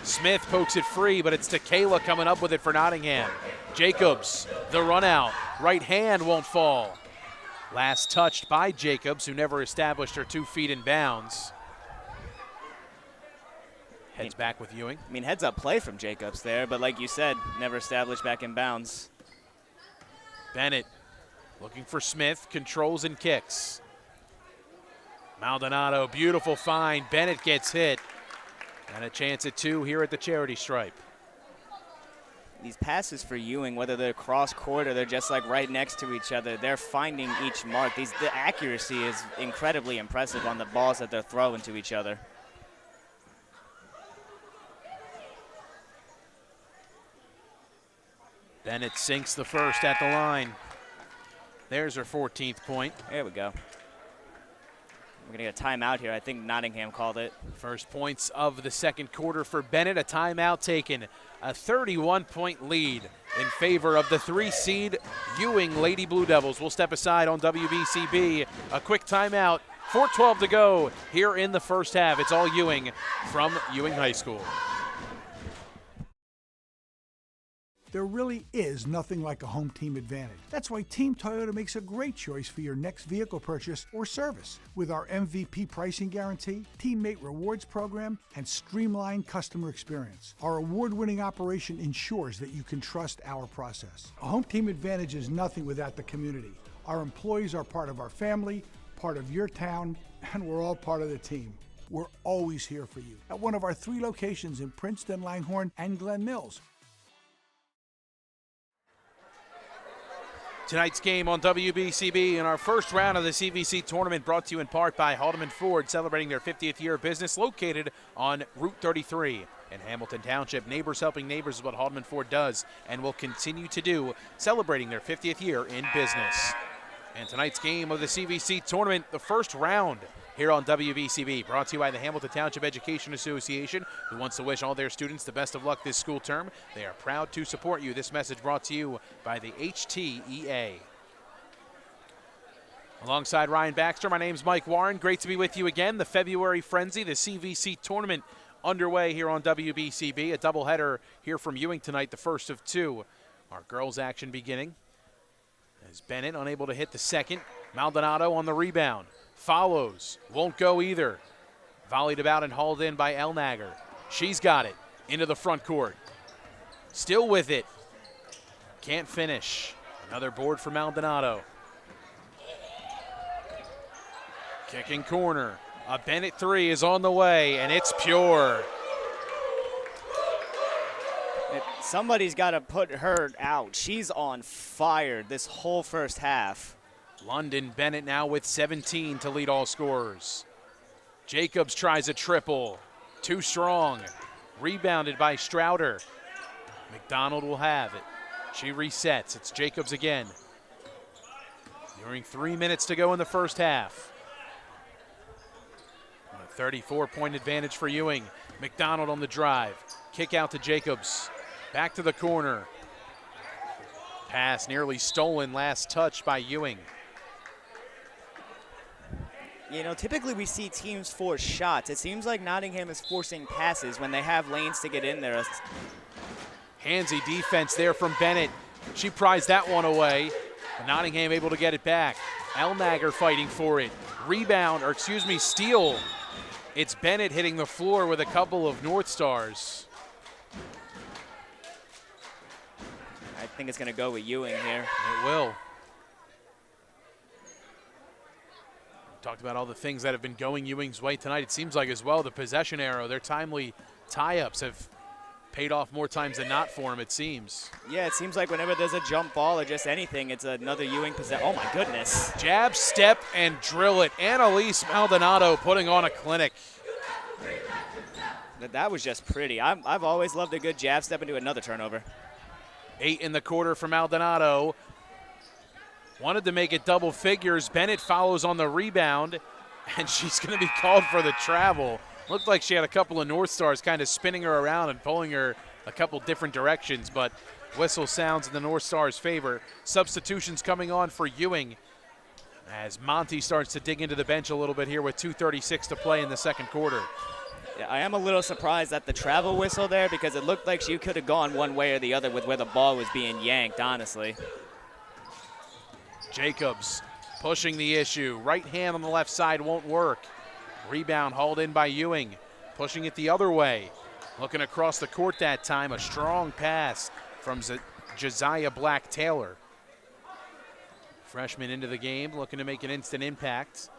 Smith pokes it free, but it's Takayla coming up with it for Nottingham. Jacobs, the run out. Right hand won't fall. Last touched by Jacobs, who never established her 2 feet in bounds. Heads back with Ewing. I mean, heads up play from Jacobs there, but like you said, never established back in bounds. Bennett looking for Smith, controls and kicks. Maldonado, beautiful find. Bennett gets hit. And a chance at 2 here at the charity stripe. These passes for Ewing, whether they're cross court or they're just like right next to each other, they're finding each mark. The accuracy is incredibly impressive on the balls that they're throwing to each other. Bennett sinks the first at the line. There's her 14th point. There we go. We're going to get a timeout here. I think Nottingham called it. First points of the second quarter for Bennett. A timeout taken. A 31-point lead in favor of the 3 seed Ewing Lady Blue Devils. We'll step aside on WBCB. A quick timeout. 4:12 to go here in the first half. It's all Ewing from Ewing High School. There really is nothing like a home team advantage. That's why Team Toyota makes a great choice for your next vehicle purchase or service. With our MVP pricing guarantee, teammate rewards program, and streamlined customer experience, our award-winning operation ensures that you can trust our process. A home team advantage is nothing without the community. Our employees are part of our family, part of your town, and we're all part of the team. We're always here for you at one of our 3 locations in Princeton, Langhorne, and Glen Mills. Tonight's game on WBCB in our first round of the CVC tournament, brought to you in part by Haldeman Ford, celebrating their 50th year of business, located on Route 33 in Hamilton Township. Neighbors helping neighbors is what Haldeman Ford does and will continue to do, celebrating their 50th year in business. And tonight's game of the CVC tournament, the first round here on WBCB, brought to you by the Hamilton Township Education Association, who wants to wish all their students the best of luck this school term. They are proud to support you. This message brought to you by the HTEA. Alongside Ryan Baxter, my name's Mike Warren. Great to be with you again. The February Frenzy, the CVC tournament underway here on WBCB. A doubleheader here from Ewing tonight, the first of 2. Our girls action beginning as Bennett unable to hit the second. Maldonado on the rebound. Follows, won't go either. Volleyed about and hauled in by Elnager. She's got it into the front court. Still with it. Can't finish. Another board for Maldonado. Kicking corner. A Bennett 3 is on the way, and it's pure. Somebody's got to put her out. She's on fire this whole first half. London Bennett now with 17 to lead all scorers. Jacobs tries a triple. Too strong. Rebounded by Strouder. McDonald will have it. She resets. It's Jacobs again. During 3 minutes to go in the first half. A 34-point advantage for Ewing. McDonald on the drive. Kick out to Jacobs. Back to the corner. Pass nearly stolen, last touch by Ewing. You know, typically we see teams force shots. It seems like Nottingham is forcing passes when they have lanes to get in there. Handsy defense there from Bennett. She prized that one away, but Nottingham able to get it back. Elnager fighting for it. Rebound, or excuse me, steal. It's Bennett hitting the floor with a couple of Northstars. I think it's going to go with Ewing here. It will. Talked about all the things that have been going Ewing's way tonight. It seems like as well the possession arrow, their timely tie-ups have paid off more times than not for him, it seems. Yeah, it seems like whenever there's a jump ball or just anything, it's another Ewing possession. Oh, my goodness. Jab, step, and drill it. Annalise Maldonado putting on a clinic. That was just pretty. I've always loved a good jab step into another turnover. 8 in the quarter for Maldonado. Wanted to make it double figures. Bennett follows on the rebound, and she's going to be called for the travel. Looked like she had a couple of Northstars kind of spinning her around and pulling her a couple different directions, but whistle sounds in the Northstars' favor. Substitutions coming on for Ewing as Monty starts to dig into the bench a little bit here with 2:36 to play in the second quarter. Yeah, I am a little surprised at the travel whistle there because it looked like she could have gone one way or the other with where the ball was being yanked, honestly. Jacobs pushing the issue. Right hand on the left side won't work. Rebound hauled in by Ewing. Pushing it the other way. Looking across the court that time. A strong pass from Josiah Black-Taylor. Freshman into the game, looking to make an instant impact.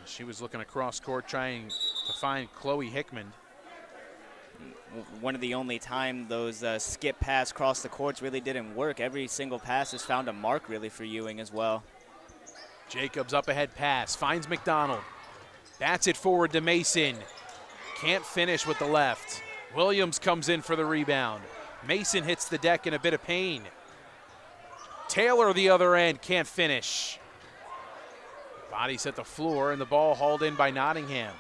She was looking across court trying to find Chloe Hickman. One of the only time those skip pass across the courts really didn't work. Every single pass has found a mark really for Ewing as well. Jacobs up ahead pass, finds McDonald. Bats it forward to Mason. Can't finish with the left. Williams comes in for the rebound. Mason hits the deck in a bit of pain. Taylor the other end, can't finish. Bodies at the floor and the ball hauled in by Nottingham.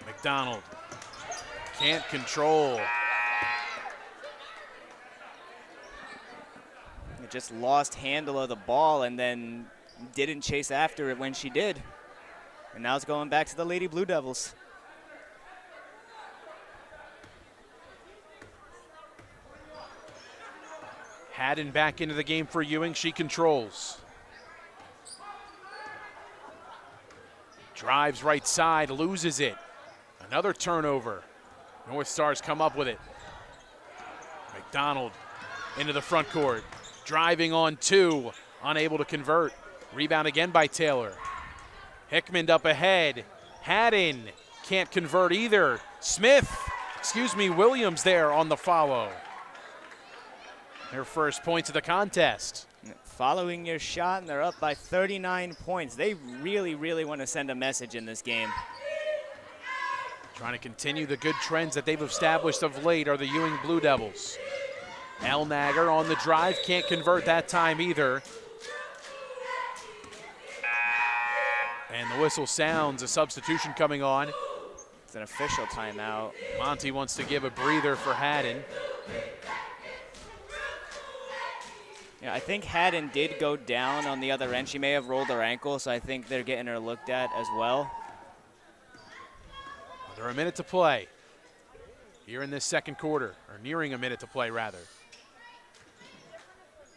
McDonald can't control. Just lost handle of the ball and then didn't chase after it when she did. And now it's going back to the Lady Blue Devils. Haddon back into the game for Ewing. She controls. Drives right side, loses it. Another turnover. North Stars come up with it. McDonald into the front court. Driving on two, unable to convert. Rebound again by Taylor. Hickman up ahead. Haddon can't convert either. Williams there on the follow. Their first points of the contest. Following your shot, and they're up by 39 points. They really, really want to send a message in this game. Trying to continue the good trends that they've established of late are the Ewing Blue Devils. Elnager on the drive, can't convert that time either. And the whistle sounds, a substitution coming on. It's an official timeout. Monty wants to give a breather for Haddon. Yeah, I think Haddon did go down on the other end. She may have rolled her ankle, so I think they're getting her looked at as well. Under a minute to play here in this second quarter, or nearing a minute to play rather.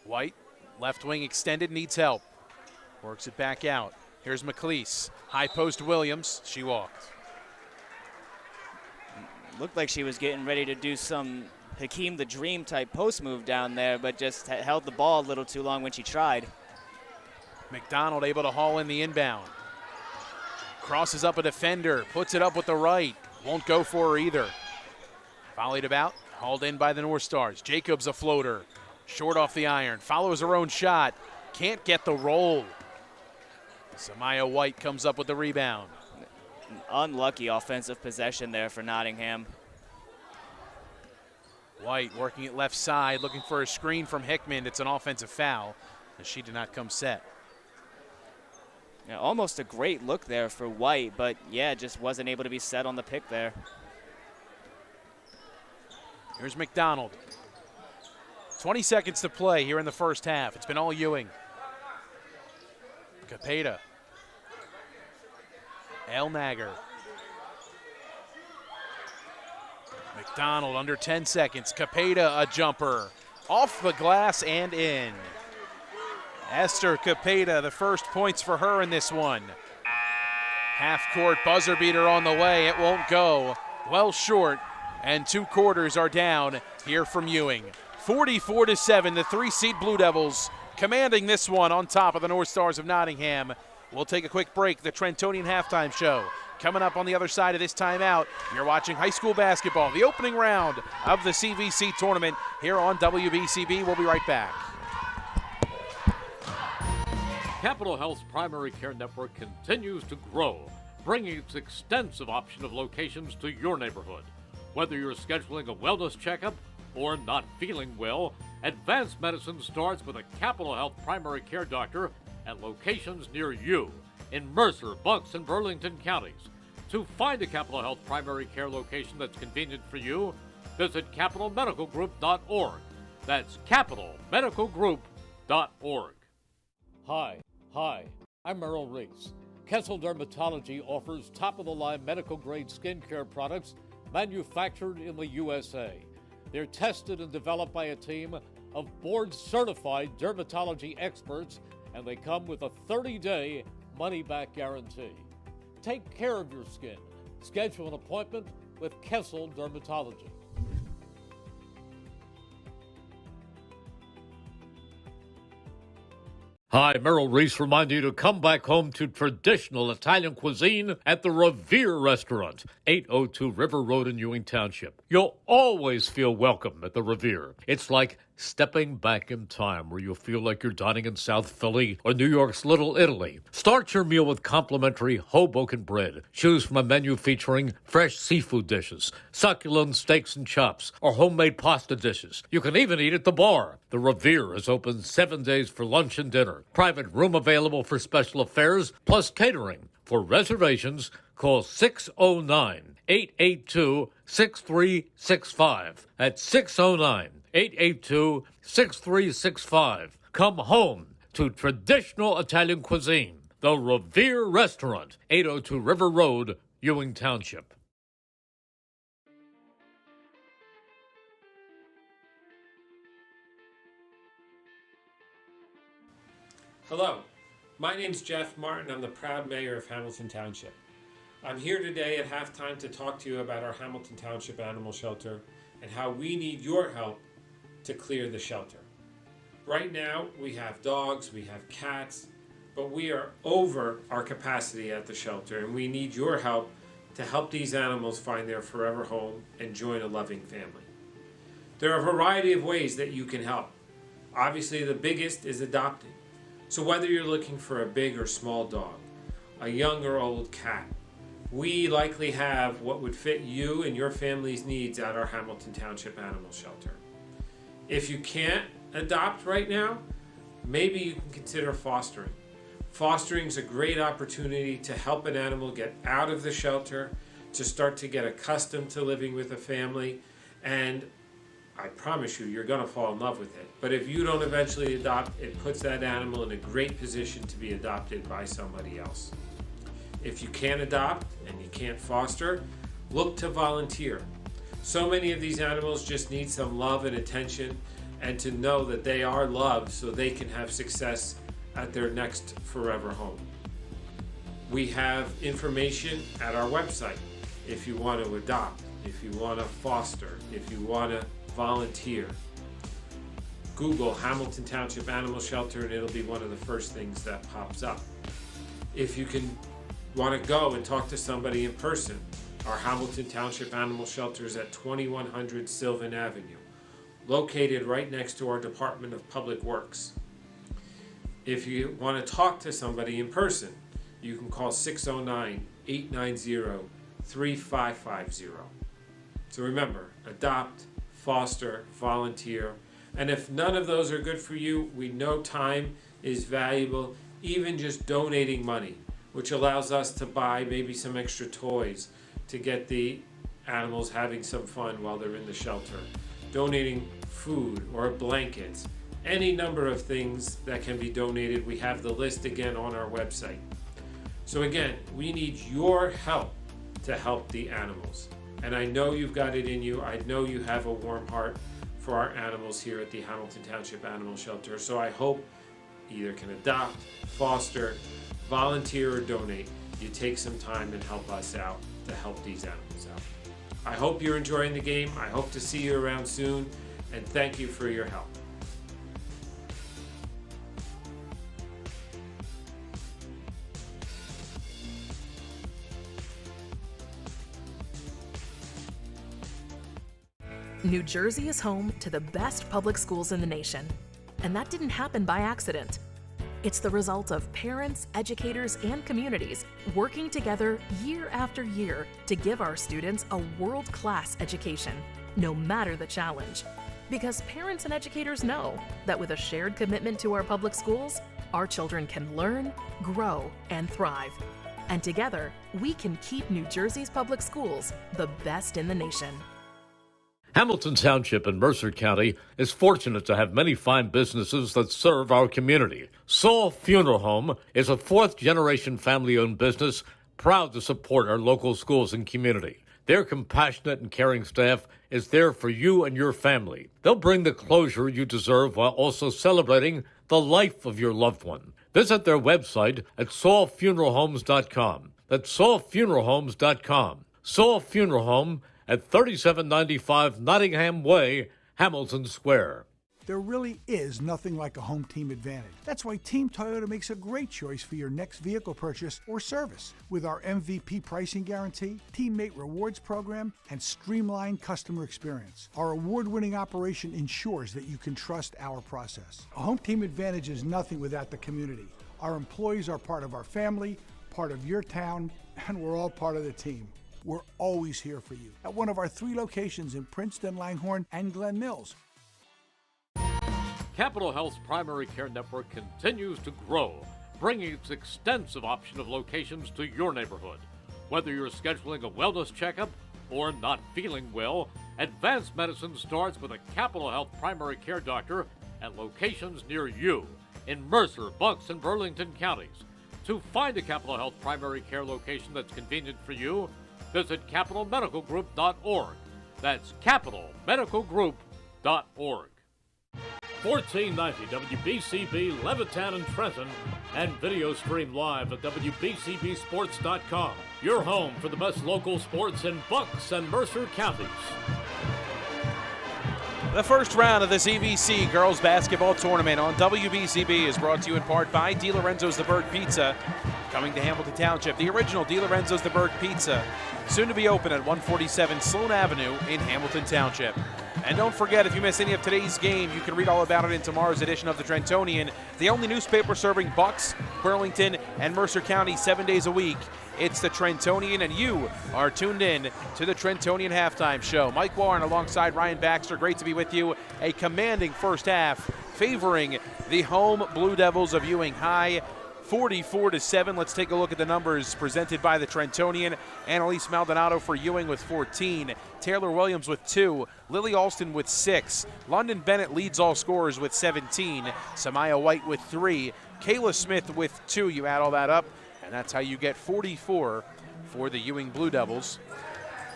White, left wing extended, needs help. Works it back out. Here's McLeese. High post Williams. She walked. Looked like she was getting ready to do some Hakeem the Dream type post move down there, but just held the ball a little too long when she tried. McDonald able to haul in the inbound. Crosses up a defender, puts it up with the right. Won't go for her either. Volleyed about, hauled in by the North Stars. Jacobs a floater. Short off the iron, follows her own shot. Can't get the roll. Samaya White comes up with the rebound. An unlucky offensive possession there for Nottingham. White working it left side, looking for a screen from Hickman. It's an offensive foul, as she did not come set. Yeah, almost a great look there for White, but yeah, just wasn't able to be set on the pick there. Here's McDonald. 20 seconds to play here in the first half. It's been all Ewing. Capeta. Elnager. McDonald under 10 seconds. Capeta a jumper. Off the glass and in. Esther Capeta, the first points for her in this one. Half-court buzzer beater on the way. It won't go. Well short, and 2 quarters are down here from Ewing. 44-7, the 3-seed Blue Devils commanding this one on top of the North Stars of Nottingham. We'll take a quick break. The Trentonian halftime show coming up on the other side of this timeout. You're watching high school basketball, the opening round of the CVC tournament here on WBCB. We'll be right back. Capital Health's primary care network continues to grow, bringing its extensive option of locations to your neighborhood. Whether you're scheduling a wellness checkup or not feeling well, advanced medicine starts with a Capital Health primary care doctor at locations near you in Mercer, Bucks, and Burlington counties. To find a Capital Health primary care location that's convenient for you, visit capitalmedicalgroup.org. That's capitalmedicalgroup.org. Hi, I'm Merrill Reese. Kessel Dermatology offers top-of-the-line medical-grade skincare products manufactured in the USA. They're tested and developed by a team of board-certified dermatology experts, and they come with a 30-day money-back guarantee. Take care of your skin. Schedule an appointment with Kessel Dermatology. Hi, Merrill Reese reminding you to come back home to traditional Italian cuisine at the Revere Restaurant, 802 River Road in Ewing Township. You'll always feel welcome at the Revere. It's like stepping back in time where you'll feel like you're dining in South Philly or New York's Little Italy. Start your meal with complimentary Hoboken bread. Choose from a menu featuring fresh seafood dishes, succulent steaks and chops, or homemade pasta dishes. You can even eat at the bar. The Revere is open 7 days for lunch and dinner. Private room available for special affairs, plus catering. For reservations, call 609-882-6365. That's 609-882-6365. Come home to traditional Italian cuisine. The Revere Restaurant, 802 River Road, Ewing Township. Hello, my name's Jeff Martin. I'm the proud mayor of Hamilton Township. I'm here today at halftime to talk to you about our Hamilton Township Animal Shelter and how we need your help to clear the shelter. Right now, we have dogs, we have cats, but we are over our capacity at the shelter, and we need your help to help these animals find their forever home and join a loving family. There are a variety of ways that you can help. Obviously, the biggest is adopting. So whether you're looking for a big or small dog, a young or old cat, we likely have what would fit you and your family's needs at our Hamilton Township Animal Shelter. If you can't adopt right now, maybe you can consider fostering. Fostering is a great opportunity to help an animal get out of the shelter, to start to get accustomed to living with a family, and I promise you, you're going to fall in love with it. But if you don't eventually adopt, it puts that animal in a great position to be adopted by somebody else. If you can't adopt and you can't foster, look to volunteer. So many of these animals just need some love and attention, and to know that they are loved so they can have success at their next forever home. We have information at our website if you want to adopt, if you want to foster, if you want to volunteer. Google Hamilton Township Animal Shelter and it'll be one of the first things that pops up. If you want to go and talk to somebody in person, our Hamilton Township Animal Shelter is at 2100 Sylvan Avenue, located right next to our Department of Public Works. If you want to talk to somebody in person, you can call 609-890-3550. So remember, adopt, foster, volunteer, and if none of those are good for you, we know time is valuable, even just donating money, which allows us to buy maybe some extra toys to get the animals having some fun while they're in the shelter. Donating food or blankets, any number of things that can be donated. We have the list again on our website. So again, we need your help to help the animals. And I know you've got it in you. I know you have a warm heart for our animals here at the Hamilton Township Animal Shelter. So I hope either can adopt, foster, volunteer, or donate. You take some time and help us out to help these animals out. I hope you're enjoying the game. I hope to see you around soon. And thank you for your help. New Jersey is home to the best public schools in the nation. And that didn't happen by accident. It's the result of parents, educators, and communities working together year after year to give our students a world-class education, no matter the challenge. Because parents and educators know that with a shared commitment to our public schools, our children can learn, grow, and thrive. And together, we can keep New Jersey's public schools the best in the nation. Hamilton Township in Mercer County is fortunate to have many fine businesses that serve our community. Saul Funeral Home is a fourth-generation family-owned business proud to support our local schools and community. Their compassionate and caring staff is there for you and your family. They'll bring the closure you deserve while also celebrating the life of your loved one. Visit their website at saulfuneralhomes.com. That's saulfuneralhomes.com. Saul Funeral Home at 3795 Nottingham Way, Hamilton Square. There really is nothing like a home team advantage. That's why Team Toyota makes a great choice for your next vehicle purchase or service. With our MVP pricing guarantee, teammate rewards program, and streamlined customer experience, our award-winning operation ensures that you can trust our process. A home team advantage is nothing without the community. Our employees are part of our family, part of your town, and we're all part of the team. We're always here for you at one of our 3 locations in Princeton, Langhorne, and Glen Mills. Capital Health's primary care network continues to grow, bringing its extensive option of locations to your neighborhood. Whether you're scheduling a wellness checkup or not feeling well, advanced medicine starts with a Capital Health primary care doctor at locations near you in Mercer, Bucks, and Burlington counties. To find a Capital Health primary care location that's convenient for you, visit capitalmedicalgroup.org. That's capitalmedicalgroup.org. 1490 WBCB Levittown and Trenton, and video stream live at WBCBSports.com. Your home for the best local sports in Bucks and Mercer counties. The first round of the CVC Girls Basketball Tournament on WBCB is brought to you in part by DiLorenzo's The Berg Pizza, coming to Hamilton Township. The original DiLorenzo's The Berg Pizza, soon to be open at 147 Sloan Avenue in Hamilton Township. And don't forget, if you miss any of today's game, you can read all about it in tomorrow's edition of the Trentonian, the only newspaper serving Bucks, Burlington, and Mercer County 7 days a week. It's the Trentonian, and you are tuned in to the Trentonian Halftime Show. Mike Warren alongside Ryan Baxter, great to be with you. A commanding first half favoring the home Blue Devils of Ewing High, 44-7. Let's take a look at the numbers presented by the Trentonian. Annalise Maldonado for Ewing with 14. Taylor Williams with 2. Lily Alston with 6. London Bennett leads all scorers with 17. Samaya White with 3. Kayla Smith with 2. You add all that up, and that's how you get 44 for the Ewing Blue Devils.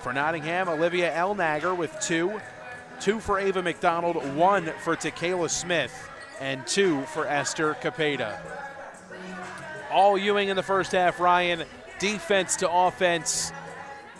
For Nottingham, Olivia Elnager with 2. 2 for Ava McDonald, 1 for Takayla Smith, and 2 for Esther Capeda. All Ewing in the first half, Ryan, defense to offense,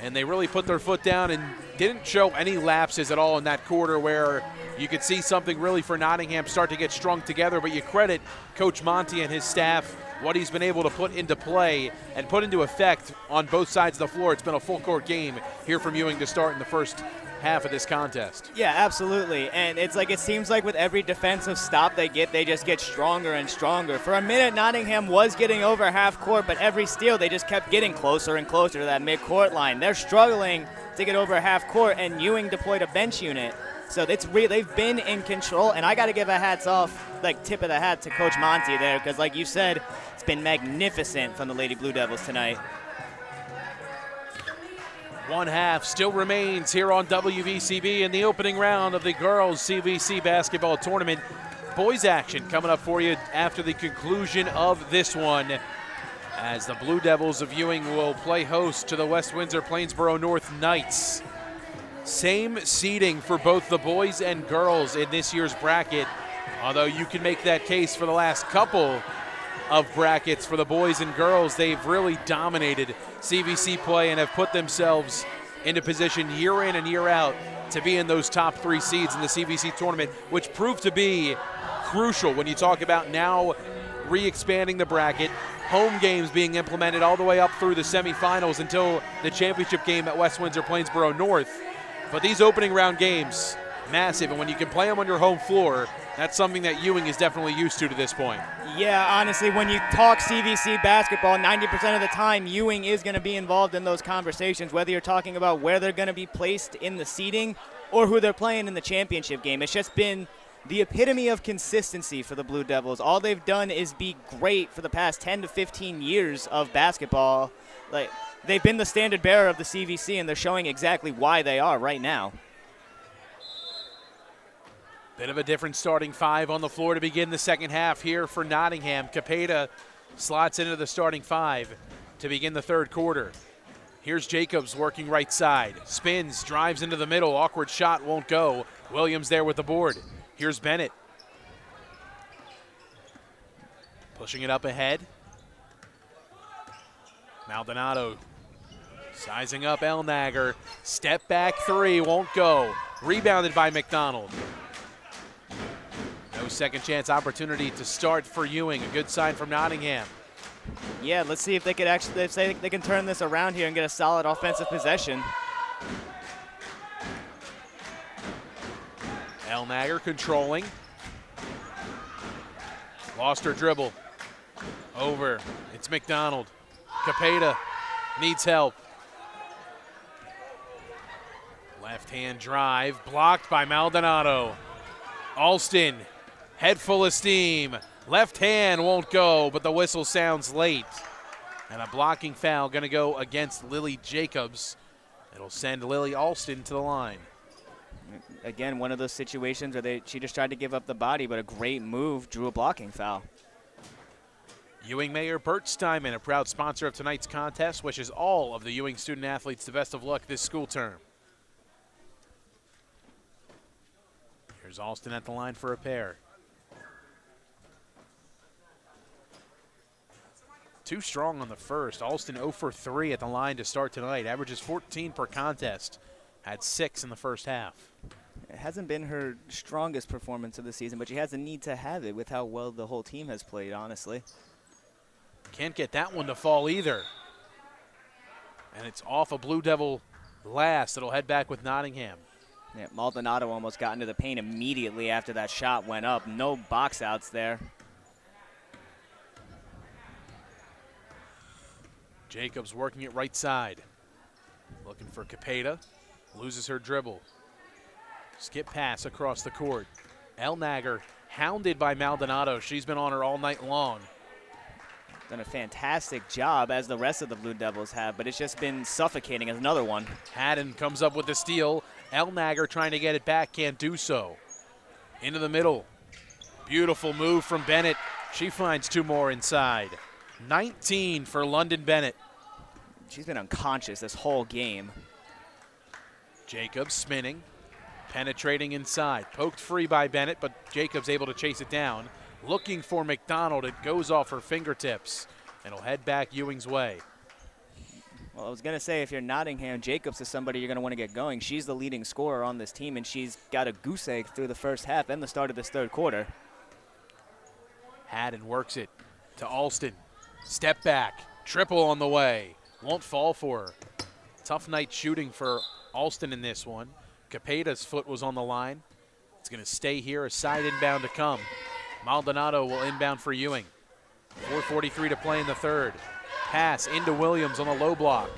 and they really put their foot down and didn't show any lapses at all in that quarter where you could see something really for Nottingham start to get strung together, but you credit Coach Monty and his staff, what he's been able to put into play and put into effect on both sides of the floor. It's been a full court game here from Ewing to start in the first half of this contest. Yeah, absolutely. And it's like, it seems like with every defensive stop they get, they just get stronger and stronger. For a minute, Nottingham was getting over half court, but every steal they just kept getting closer and closer to that mid-court line. They're struggling to get over half court, and Ewing deployed a bench unit. So they've been in control, and I got to give a hats off, like tip of the hat to Coach Monty there, because like you said, it's been magnificent from the Lady Blue Devils tonight. One half still remains here on WBCB in the opening round of the Girls CVC Basketball Tournament. Boys action coming up for you after the conclusion of this one, as the Blue Devils of Ewing will play host to the West Windsor Plainsboro North Knights. Same seeding for both the boys and girls in this year's bracket, although you can make that case for the last couple of brackets for the boys and girls. They've really dominated CVC play and have put themselves into position year in and year out to be in those top 3 seeds in the CVC tournament, which proved to be crucial when you talk about now re-expanding the bracket, home games being implemented all the way up through the semifinals until the championship game at West Windsor Plainsboro North. But these opening round games, massive, and when you can play them on your home floor, that's something that Ewing is definitely used to this point. Yeah, honestly, when you talk CVC basketball, 90% of the time, Ewing is going to be involved in those conversations, whether you're talking about where they're going to be placed in the seeding or who they're playing in the championship game. It's just been the epitome of consistency for the Blue Devils. All they've done is be great for the past 10 to 15 years of basketball. Like, they've been the standard bearer of the CVC, and they're showing exactly why they are right now. Bit of a different starting 5 on the floor to begin the second half here for Nottingham. Capeda slots into the starting 5 to begin the third quarter. Here's Jacobs working right side. Spins, drives into the middle. Awkward shot won't go. Williams there with the board. Here's Bennett. Pushing it up ahead. Maldonado sizing up Elnager. Step back 3 won't go. Rebounded by McDonald. second chance opportunity to start for Ewing. A good sign from Nottingham. Yeah, let's see if they could actually, if they can turn this around here and get a solid offensive possession. Elnager controlling. Lost her dribble. Over. It's McDonald. Capeta needs help. Left-hand drive, blocked by Maldonado. Alston, head full of steam. Left hand won't go, but the whistle sounds late. And a blocking foul going to go against Lily Jacobs. It'll send Lily Alston to the line. Again, one of those situations where she just tried to give up the body, but a great move drew a blocking foul. Ewing Mayor Bert Steinman, a proud sponsor of tonight's contest, wishes all of the Ewing student athletes the best of luck this school term. Here's Alston at the line for a pair. Too strong on the first. Alston 0 for 3 at the line to start tonight. Averages 14 per contest. Had 6 in the first half. It hasn't been her strongest performance of the season, but she has a need to have it with how well the whole team has played, honestly. Can't get that one to fall either. And it's off a Blue Devil last. It'll head back with Nottingham. Yeah, Maldonado almost got into the paint immediately after that shot went up. No box outs there. Jacobs working it right side. Looking for Capeta. Loses her dribble. Skip pass across the court. Elnager hounded by Maldonado. She's been on her all night long. Done a fantastic job, as the rest of the Blue Devils have, but it's just been suffocating as another one. Haddon comes up with the steal. Elnager trying to get it back, can't do so. Into the middle. Beautiful move from Bennett. She finds 2 more inside. 19 for London Bennett. She's been unconscious this whole game. Jacobs spinning, penetrating inside. Poked free by Bennett, but Jacobs able to chase it down. Looking for McDonald. It goes off her fingertips, and it'll head back Ewing's way. Well, I was going to say, if you're Nottingham, Jacobs is somebody you're going to want to get going. She's the leading scorer on this team, and she's got a goose egg through the first half and the start of this third quarter. Haddon works it to Alston. Step back, triple on the way. Won't fall for her. Tough night shooting for Alston in this one. Capeta's foot was on the line. It's going to stay here, a side inbound to come. Maldonado will inbound for Ewing. 4:43 to play in the third. Pass into Williams on the low block.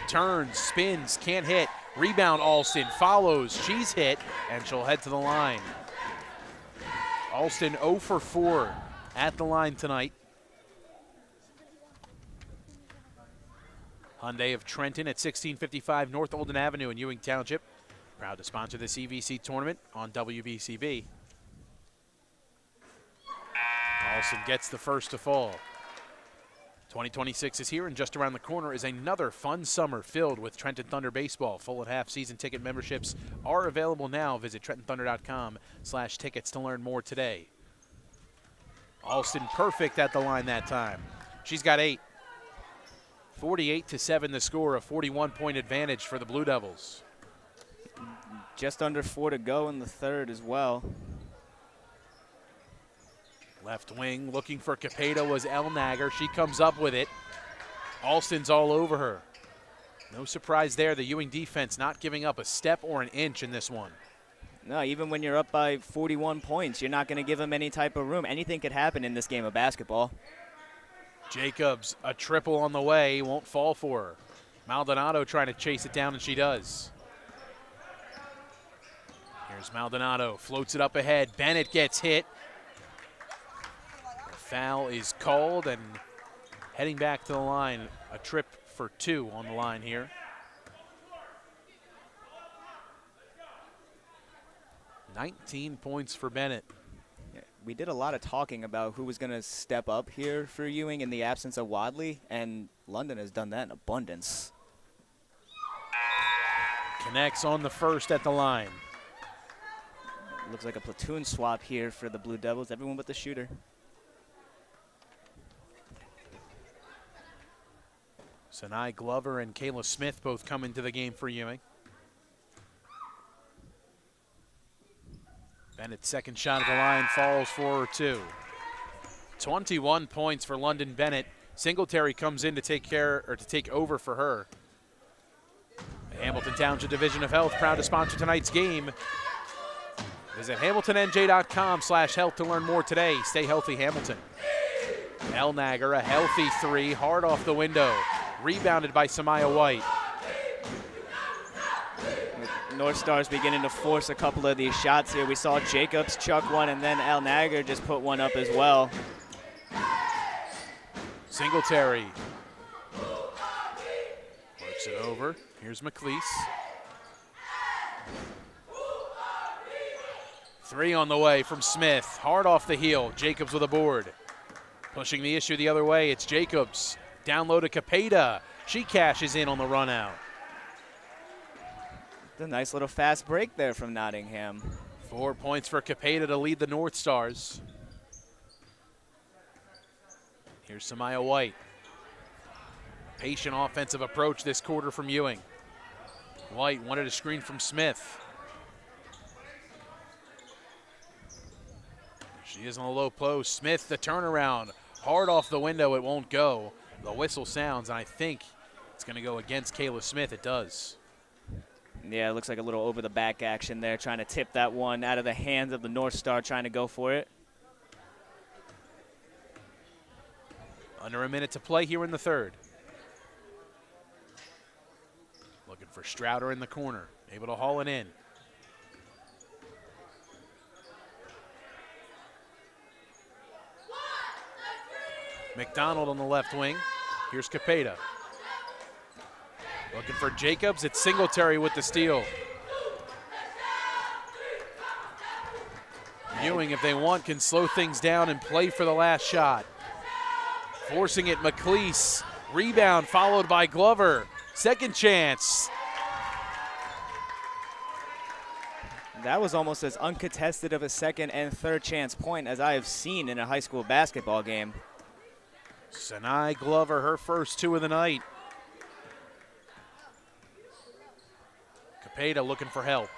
Turns, spins, can't hit. Rebound Alston, follows, she's hit, and she'll head to the line. Alston 0 for 4 at the line tonight. Hyundai of Trenton at 1655 North Olden Avenue in Ewing Township. Proud to sponsor the CVC tournament on WBCB. Alston gets the first to fall. 2026 is here, and just around the corner is another fun summer filled with Trenton Thunder baseball. Full and half season ticket memberships are available now. Visit TrentonThunder.com/tickets to learn more today. Alston perfect at the line that time. She's got 8. 48-7 the score, a 41-point advantage for the Blue Devils. Just under 4 to go in the third as well. Left wing looking for Capeta was Elnager. She comes up with it. Alston's all over her. No surprise there, the Ewing defense not giving up a step or an inch in this one. No, even when you're up by 41 points, you're not going to give them any type of room. Anything could happen in this game of basketball. Jacobs, a triple on the way, won't fall for her. Maldonado trying to chase it down, and she does. Here's Maldonado, floats it up ahead. Bennett gets hit. The foul is called, and heading back to the line, a trip for 2 on the line here. $19 points for Bennett. We did a lot of talking about who was going to step up here for Ewing in the absence of Wadley, and London has done that in abundance. Connects on the first at the line. Looks like a platoon swap here for the Blue Devils, everyone but the shooter. Sinai Glover and Kayla Smith both come into the game for Ewing. Bennett's second shot at the line falls for 2. 21 points for London Bennett. Singletary comes in to take over for her. The Hamilton Township Division of Health proud to sponsor tonight's game. Visit hamiltonnj.com/health to learn more today. Stay healthy, Hamilton. Elnager, a healthy 3, hard off the window. Rebounded by Samaya White. North Stars beginning to force a couple of these shots here. We saw Jacobs chuck one, and then Elnager just put one up as well. Singletary works it over. Here's McLeese. 3 on the way from Smith. Hard off the heel. Jacobs with a board. Pushing the issue the other way, it's Jacobs. Down low to Capeda. She cashes in on the run out. A nice little fast break there from Nottingham. 4 points for Capeda to lead the North Stars. Here's Samaya White. Patient offensive approach this quarter from Ewing. White wanted a screen from Smith. She is on the low post. Smith, the turnaround. Hard off the window, it won't go. The whistle sounds, and I think it's going to go against Kayla Smith. It does. Yeah, it looks like a little over-the-back action there, trying to tip that one out of the hands of the North Star, trying to go for it. Under a minute to play here in the third. Looking for Strouder in the corner, able to haul it in. McDonald on the left wing. Here's Capeda. Looking for Jacobs. It's Singletary with the steal. Ewing, if they want, can slow things down and play for the last shot. Forcing it, McLeese. Rebound followed by Glover. Second chance. That was almost as uncontested of a second and third chance point as I have seen in a high school basketball game. Sanai Glover, her first 2 of the night. Capeda looking for help.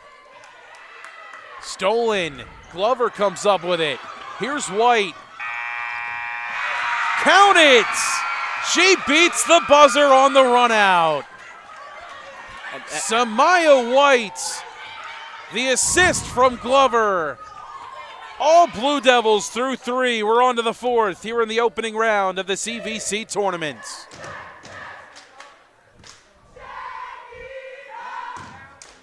Stolen. Glover comes up with it. Here's White. Count it! She beats the buzzer on the run out. Samaya White. The assist from Glover. All Blue Devils through 3. We're on to the 4th here in the opening round of the CVC tournament.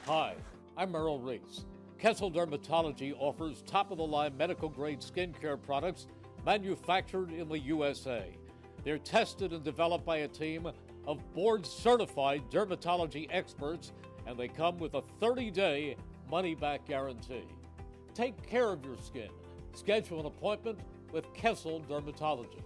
Hi, I'm Merrill Reese. Kessel Dermatology offers top-of-the-line medical-grade skincare products manufactured in the USA. They're tested and developed by a team of board-certified dermatology experts, and they come with a 30-day money-back guarantee. Take care of your skin. Schedule an appointment with Kessel Dermatology.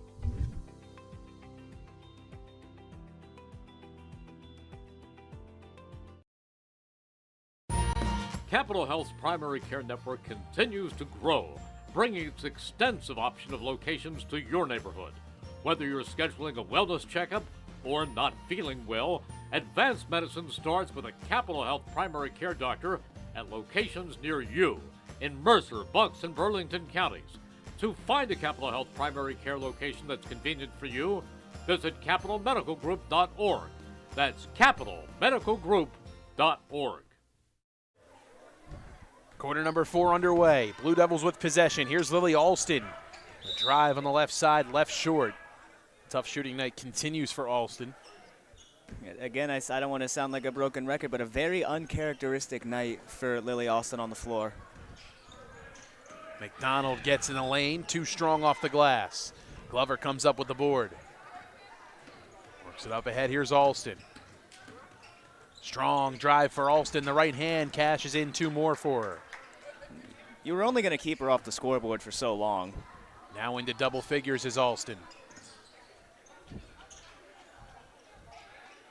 Capital Health's primary care network continues to grow, bringing its extensive option of locations to your neighborhood. Whether you're scheduling a wellness checkup or not feeling well, advanced medicine starts with a Capital Health primary care doctor at locations near you in Mercer, Bucks, and Burlington counties. To find a Capital Health primary care location that's convenient for you, visit capitalmedicalgroup.org. That's capitalmedicalgroup.org. Quarter number 4 underway. Blue Devils with possession. Here's Lily Alston. The drive on the left side, left short. Tough shooting night continues for Alston. Again, I don't want to sound like a broken record, but a very uncharacteristic night for Lily Alston on the floor. McDonald gets in the lane, too strong off the glass. Glover comes up with the board. Works it up ahead, here's Alston. Strong drive for Alston, the right hand cashes in 2 more for her. You were only going to keep her off the scoreboard for so long. Now into double figures is Alston.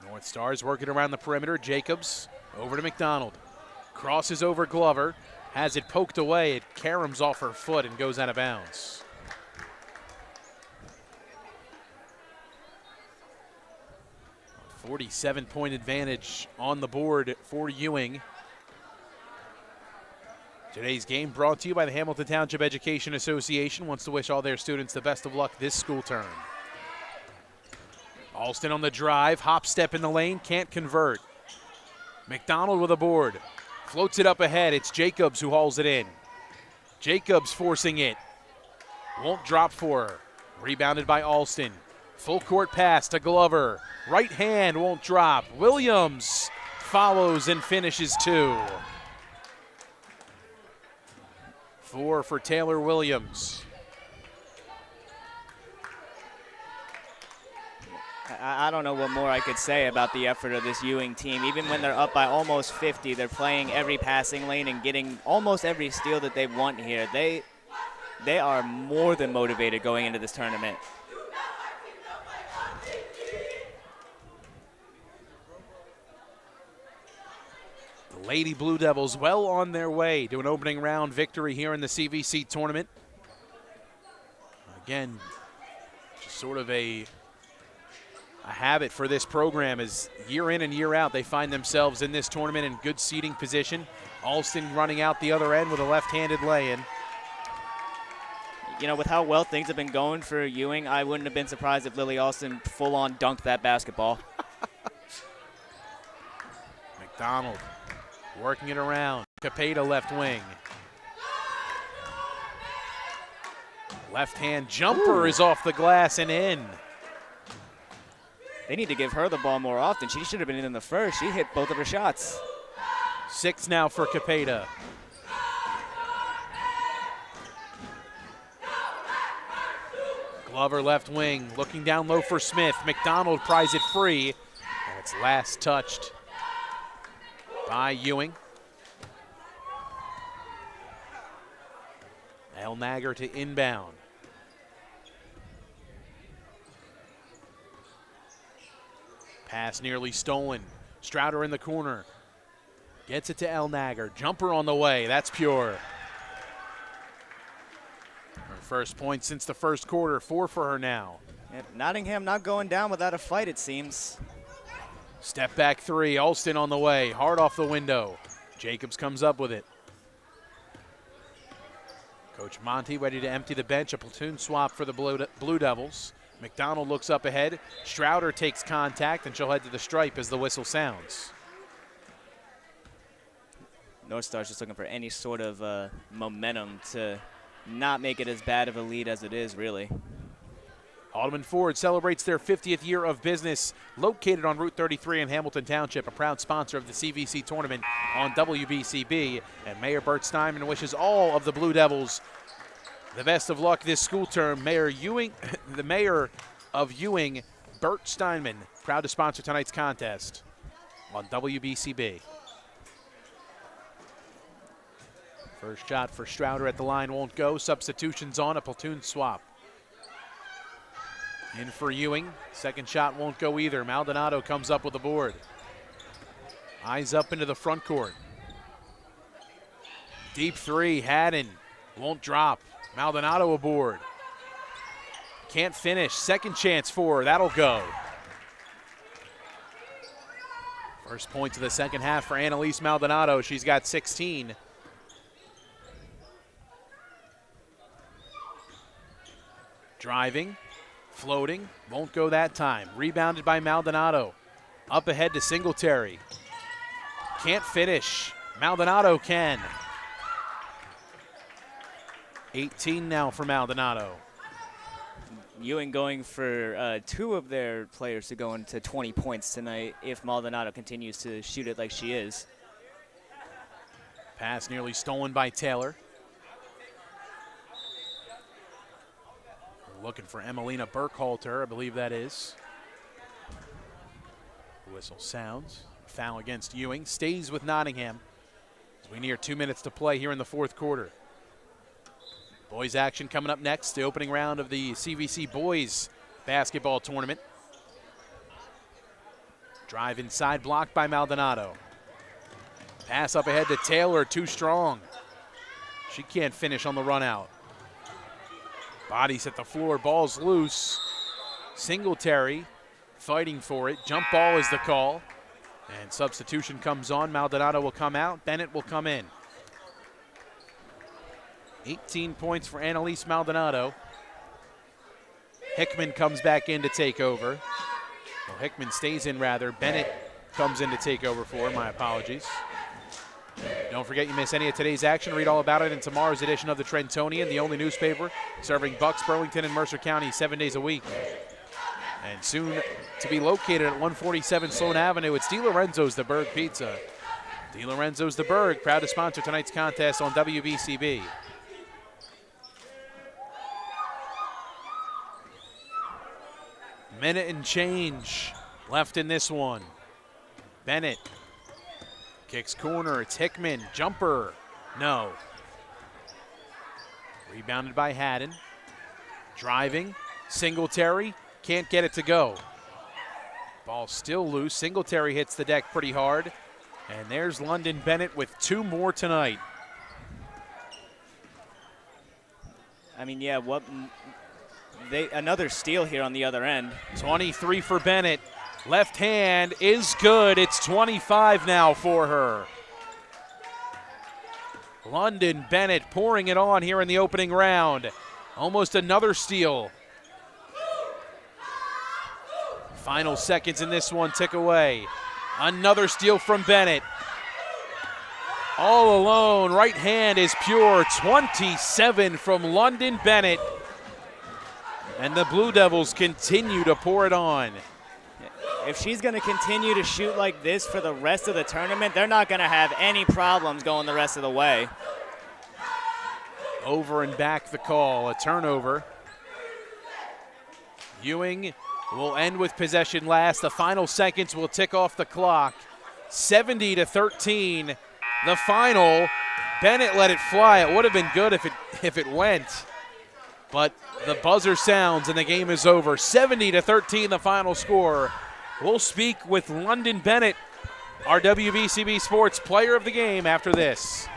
North Stars working around the perimeter. Jacobs over to McDonald. Crosses over Glover. Has it poked away. It caroms off her foot and goes out of bounds. A 47-point advantage on the board for Ewing. Today's game brought to you by the Hamilton Township Education Association. Wants to wish all their students the best of luck this school term. Alston on the drive, hop step in the lane, can't convert. McDonald with a board, floats it up ahead. It's Jacobs who hauls it in. Jacobs forcing it, won't drop for her. Rebounded by Alston. Full court pass to Glover. Right hand won't drop. Williams follows and finishes 2. 4 for Taylor Williams. I don't know what more I could say about the effort of this Ewing team. Even when they're up by almost 50, they're playing every passing lane and getting almost every steal that they want here. They are more than motivated going into this tournament. The Lady Blue Devils well on their way to an opening round victory here in the CVC tournament. Again, just sort of a habit for this program is year in and year out they find themselves in this tournament in good seating position. Alston running out the other end with a left-handed lay-in. You know, with how well things have been going for Ewing, I wouldn't have been surprised if Lily Alston full-on dunked that basketball. McDonald working it around. Capeta left wing. Left-hand jumper is off the glass and in. They need to give her the ball more often. She should have been in the first. She hit both of her shots. 6 now for Capeta. Glover left wing, looking down low for Smith. McDonald pries it free, and it's last touched by Ewing. Elnager to inbound. Pass nearly stolen. Strouder in the corner. Gets it to Elnager. Jumper on the way. That's pure. Her first point since the first quarter. 4 for her now. Nottingham not going down without a fight, it seems. Step back 3. Alston on the way. Hard off the window. Jacobs comes up with it. Coach Monty ready to empty the bench. A platoon swap for the Blue Devils. McDonald looks up ahead. Strouder takes contact, and she'll head to the stripe as the whistle sounds. Northstars just looking for any sort of momentum to not make it as bad of a lead as it is, really. Alderman Ford celebrates their 50th year of business, located on Route 33 in Hamilton Township, a proud sponsor of the CVC tournament on WBCB. And Mayor Bert Steinman wishes all of the Blue Devils the best of luck this school term. Mayor Ewing, the mayor of Ewing, Bert Steinman, proud to sponsor tonight's contest on WBCB. First shot for Strouder at the line won't go. Substitutions on, a platoon swap. In for Ewing. Second shot won't go either. Maldonado comes up with the board. Eyes up into the front court. Deep 3, Haddon won't drop. Maldonado aboard. Can't finish. Second chance for her. That'll go. First points of the second half for Annalise Maldonado. She's got 16. Driving, floating, won't go that time. Rebounded by Maldonado. Up ahead to Singletary. Can't finish. Maldonado can. 18 now for Maldonado. Ewing going for 2 of their players to go into 20 points tonight if Maldonado continues to shoot it like she is. Pass nearly stolen by Taylor. We're looking for Emelina Burkhalter, I believe that is. The whistle sounds. Foul against Ewing. Stays with Nottingham as we near 2 minutes to play here in the fourth quarter. Boys action coming up next, the opening round of the CVC Boys Basketball Tournament. Drive inside, blocked by Maldonado. Pass up ahead to Taylor, too strong. She can't finish on the run out. Bodies at the floor, ball's loose. Singletary fighting for it. Jump ball is the call. And substitution comes on. Maldonado will come out. Bennett will come in. 18 points for Annalise Maldonado. Hickman comes back in to take over. Well, Hickman stays in, rather. Bennett comes in to take over for her. My apologies. Don't forget, you miss any of today's action. Read all about it in tomorrow's edition of the Trentonian, the only newspaper serving Bucks, Burlington, and Mercer County 7 days a week. And soon to be located at 147 Sloan Avenue, it's DiLorenzo's The Berg Pizza. DiLorenzo's The Berg, proud to sponsor tonight's contest on WBCB. Minute and change left in this one. Bennett kicks corner. It's Hickman. Jumper. No. Rebounded by Haddon. Driving. Singletary. Can't get it to go. Ball still loose. Singletary hits the deck pretty hard. And there's London Bennett with 2 more tonight. I mean, yeah, another steal here on the other end. 23 for Bennett. Left hand is good. It's 25 now for her. London Bennett pouring it on here in the opening round. Almost another steal. Final seconds in this one tick away. Another steal from Bennett. All alone, right hand is pure. 27 from London Bennett. And the Blue Devils continue to pour it on. If she's going to continue to shoot like this for the rest of the tournament, they're not going to have any problems going the rest of the way. Over and back the call, a turnover. Ewing will end with possession last. The final seconds will tick off the clock. 70-13, the final. Bennett let it fly. It would have been good if it went. But the buzzer sounds and the game is over. 70-13, the final score. We'll speak with London Bennett, our WBCB Sports Player of the Game, after this.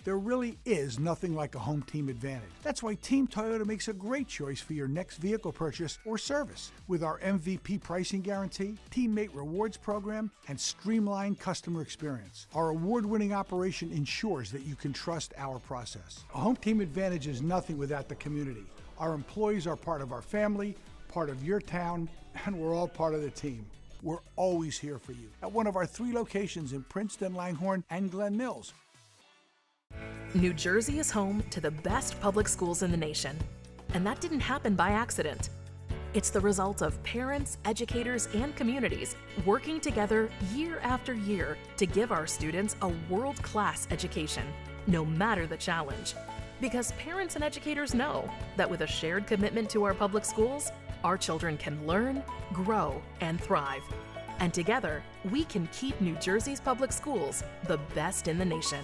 There really is nothing like a home team advantage. That's why Team Toyota makes a great choice for your next vehicle purchase or service. With our MVP pricing guarantee, teammate rewards program, and streamlined customer experience, our award-winning operation ensures that you can trust our process. A home team advantage is nothing without the community. Our employees are part of our family, part of your town, and we're all part of the team. We're always here for you at one of our 3 locations in Princeton, Langhorne, and Glen Mills. New Jersey is home to the best public schools in the nation. And that didn't happen by accident. It's the result of parents, educators, and communities working together year after year to give our students a world-class education, no matter the challenge. Because parents and educators know that with a shared commitment to our public schools, our children can learn, grow, and thrive. And together, we can keep New Jersey's public schools the best in the nation.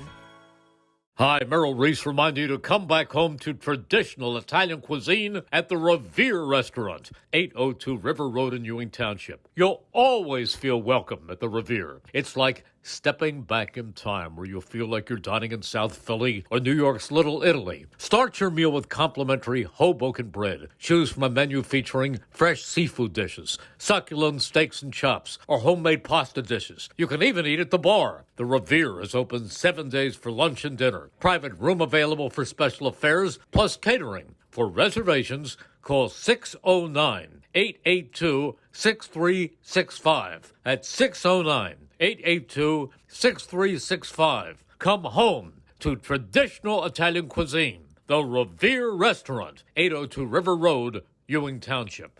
Hi, Merrill Reese reminding you to come back home to traditional Italian cuisine at the Revere Restaurant, 802 River Road in Ewing Township. You'll always feel welcome at the Revere. It's like stepping back in time where you'll feel like you're dining in South Philly or New York's Little Italy. Start your meal with complimentary Hoboken bread. Choose from a menu featuring fresh seafood dishes, succulent steaks and chops, or homemade pasta dishes. You can even eat at the bar. The Revere is open 7 days for lunch and dinner. Private room available for special affairs, plus catering. For reservations, call 609-882-6365. That's 609-882-6365. Come home to traditional Italian cuisine. The Revere Restaurant, 802 River Road, Ewing Township.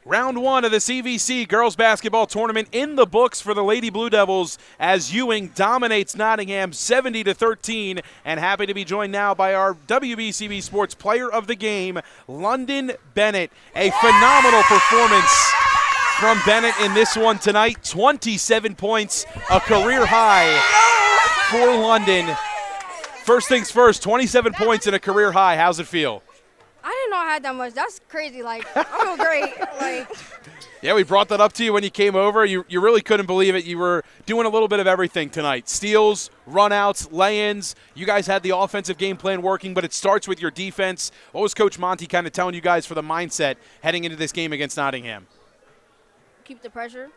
Round 1 of the CVC girls basketball tournament in the books for the Lady Blue Devils as Ewing dominates Nottingham 70-13. And happy to be joined now by our WBCB Sports Player of the Game, London Bennett. A phenomenal performance from Bennett in this one tonight. 27 points, a career high for London. First things first, 27 points and a career high. How's it feel? I didn't know I had that much. That's crazy. I feel great. Yeah, we brought that up to you when you came over. You really couldn't believe it. You were doing a little bit of everything tonight. Steals, runouts, lay-ins. You guys had the offensive game plan working, but it starts with your defense. What was Coach Monty kind of telling you guys for the mindset heading into this game against Nottingham? Keep the pressure.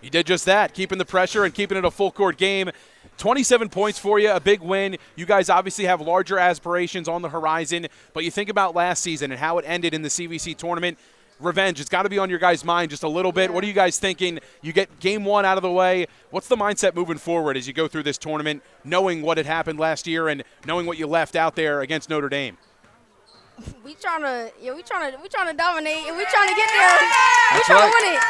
You did just that, keeping the pressure and keeping it a full court game. 27 points for you, a big win. You guys obviously have larger aspirations on the horizon, but you think about last season and how it ended in the CVC tournament. Revenge, it's got to be on your guys' mind just a little bit. What are you guys thinking? You get game one out of the way. What's the mindset moving forward as you go through this tournament, knowing what had happened last year and knowing what you left out there against Notre Dame? We trying to dominate, and we trying to get there. We That's trying right. to win it.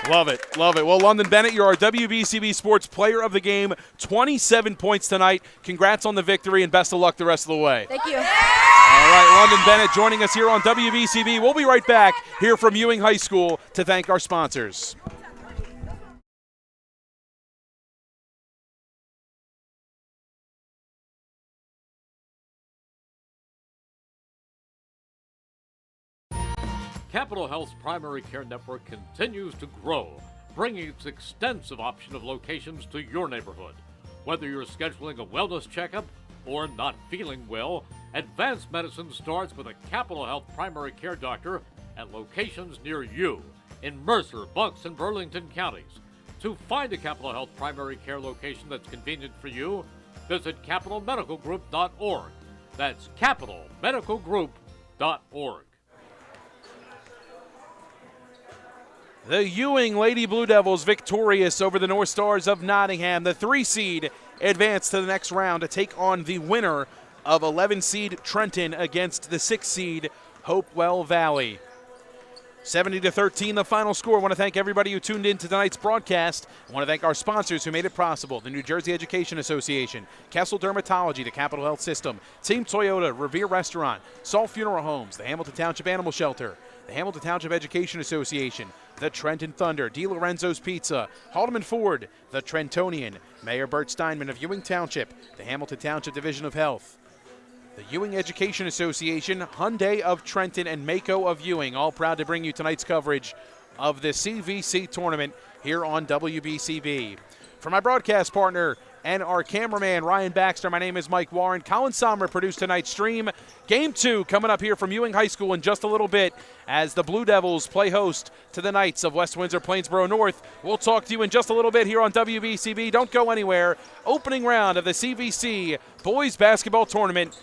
Love it, love it. Well, London Bennett, you're our WBCB Sports Player of the Game. 27 points tonight. Congrats on the victory, and best of luck the rest of the way. Thank you. All right, London Bennett joining us here on WBCB. We'll be right back here from Ewing High School to thank our sponsors. Capital Health's primary care network continues to grow, bringing its extensive option of locations to your neighborhood. Whether you're scheduling a wellness checkup or not feeling well, advanced medicine starts with a Capital Health primary care doctor at locations near you in Mercer, Bucks, and Burlington counties. To find a Capital Health primary care location that's convenient for you, visit capitalmedicalgroup.org. That's capitalmedicalgroup.org. The Ewing Lady Blue Devils victorious over the Northstars of Nottingham. The 3 seed advanced to the next round to take on the winner of 11 seed Trenton against the 6 seed Hopewell Valley. 70-13 the final score. I want to thank everybody who tuned in to tonight's broadcast. I want to thank our sponsors who made it possible: the New Jersey Education Association, Kessel Dermatology, the Capital Health System, Team Toyota, Revere Restaurant, Salt Funeral Homes, the Hamilton Township Animal Shelter, the Hamilton Township Education Association, the Trenton Thunder, D. Lorenzo's Pizza, Haldeman Ford, the Trentonian, Mayor Bert Steinman of Ewing Township, the Hamilton Township Division of Health, the Ewing Education Association, Hyundai of Trenton, and Mako of Ewing, all proud to bring you tonight's coverage of the CVC tournament here on WBCB. For my broadcast partner and our cameraman, Ryan Baxter, my name is Mike Warren. Colin Sommer produced tonight's stream. Game 2 coming up here from Ewing High School in just a little bit as the Blue Devils play host to the Knights of West Windsor Plainsboro North. We'll talk to you in just a little bit here on WBCB. Don't go anywhere. Opening round of the CVC Boys Basketball Tournament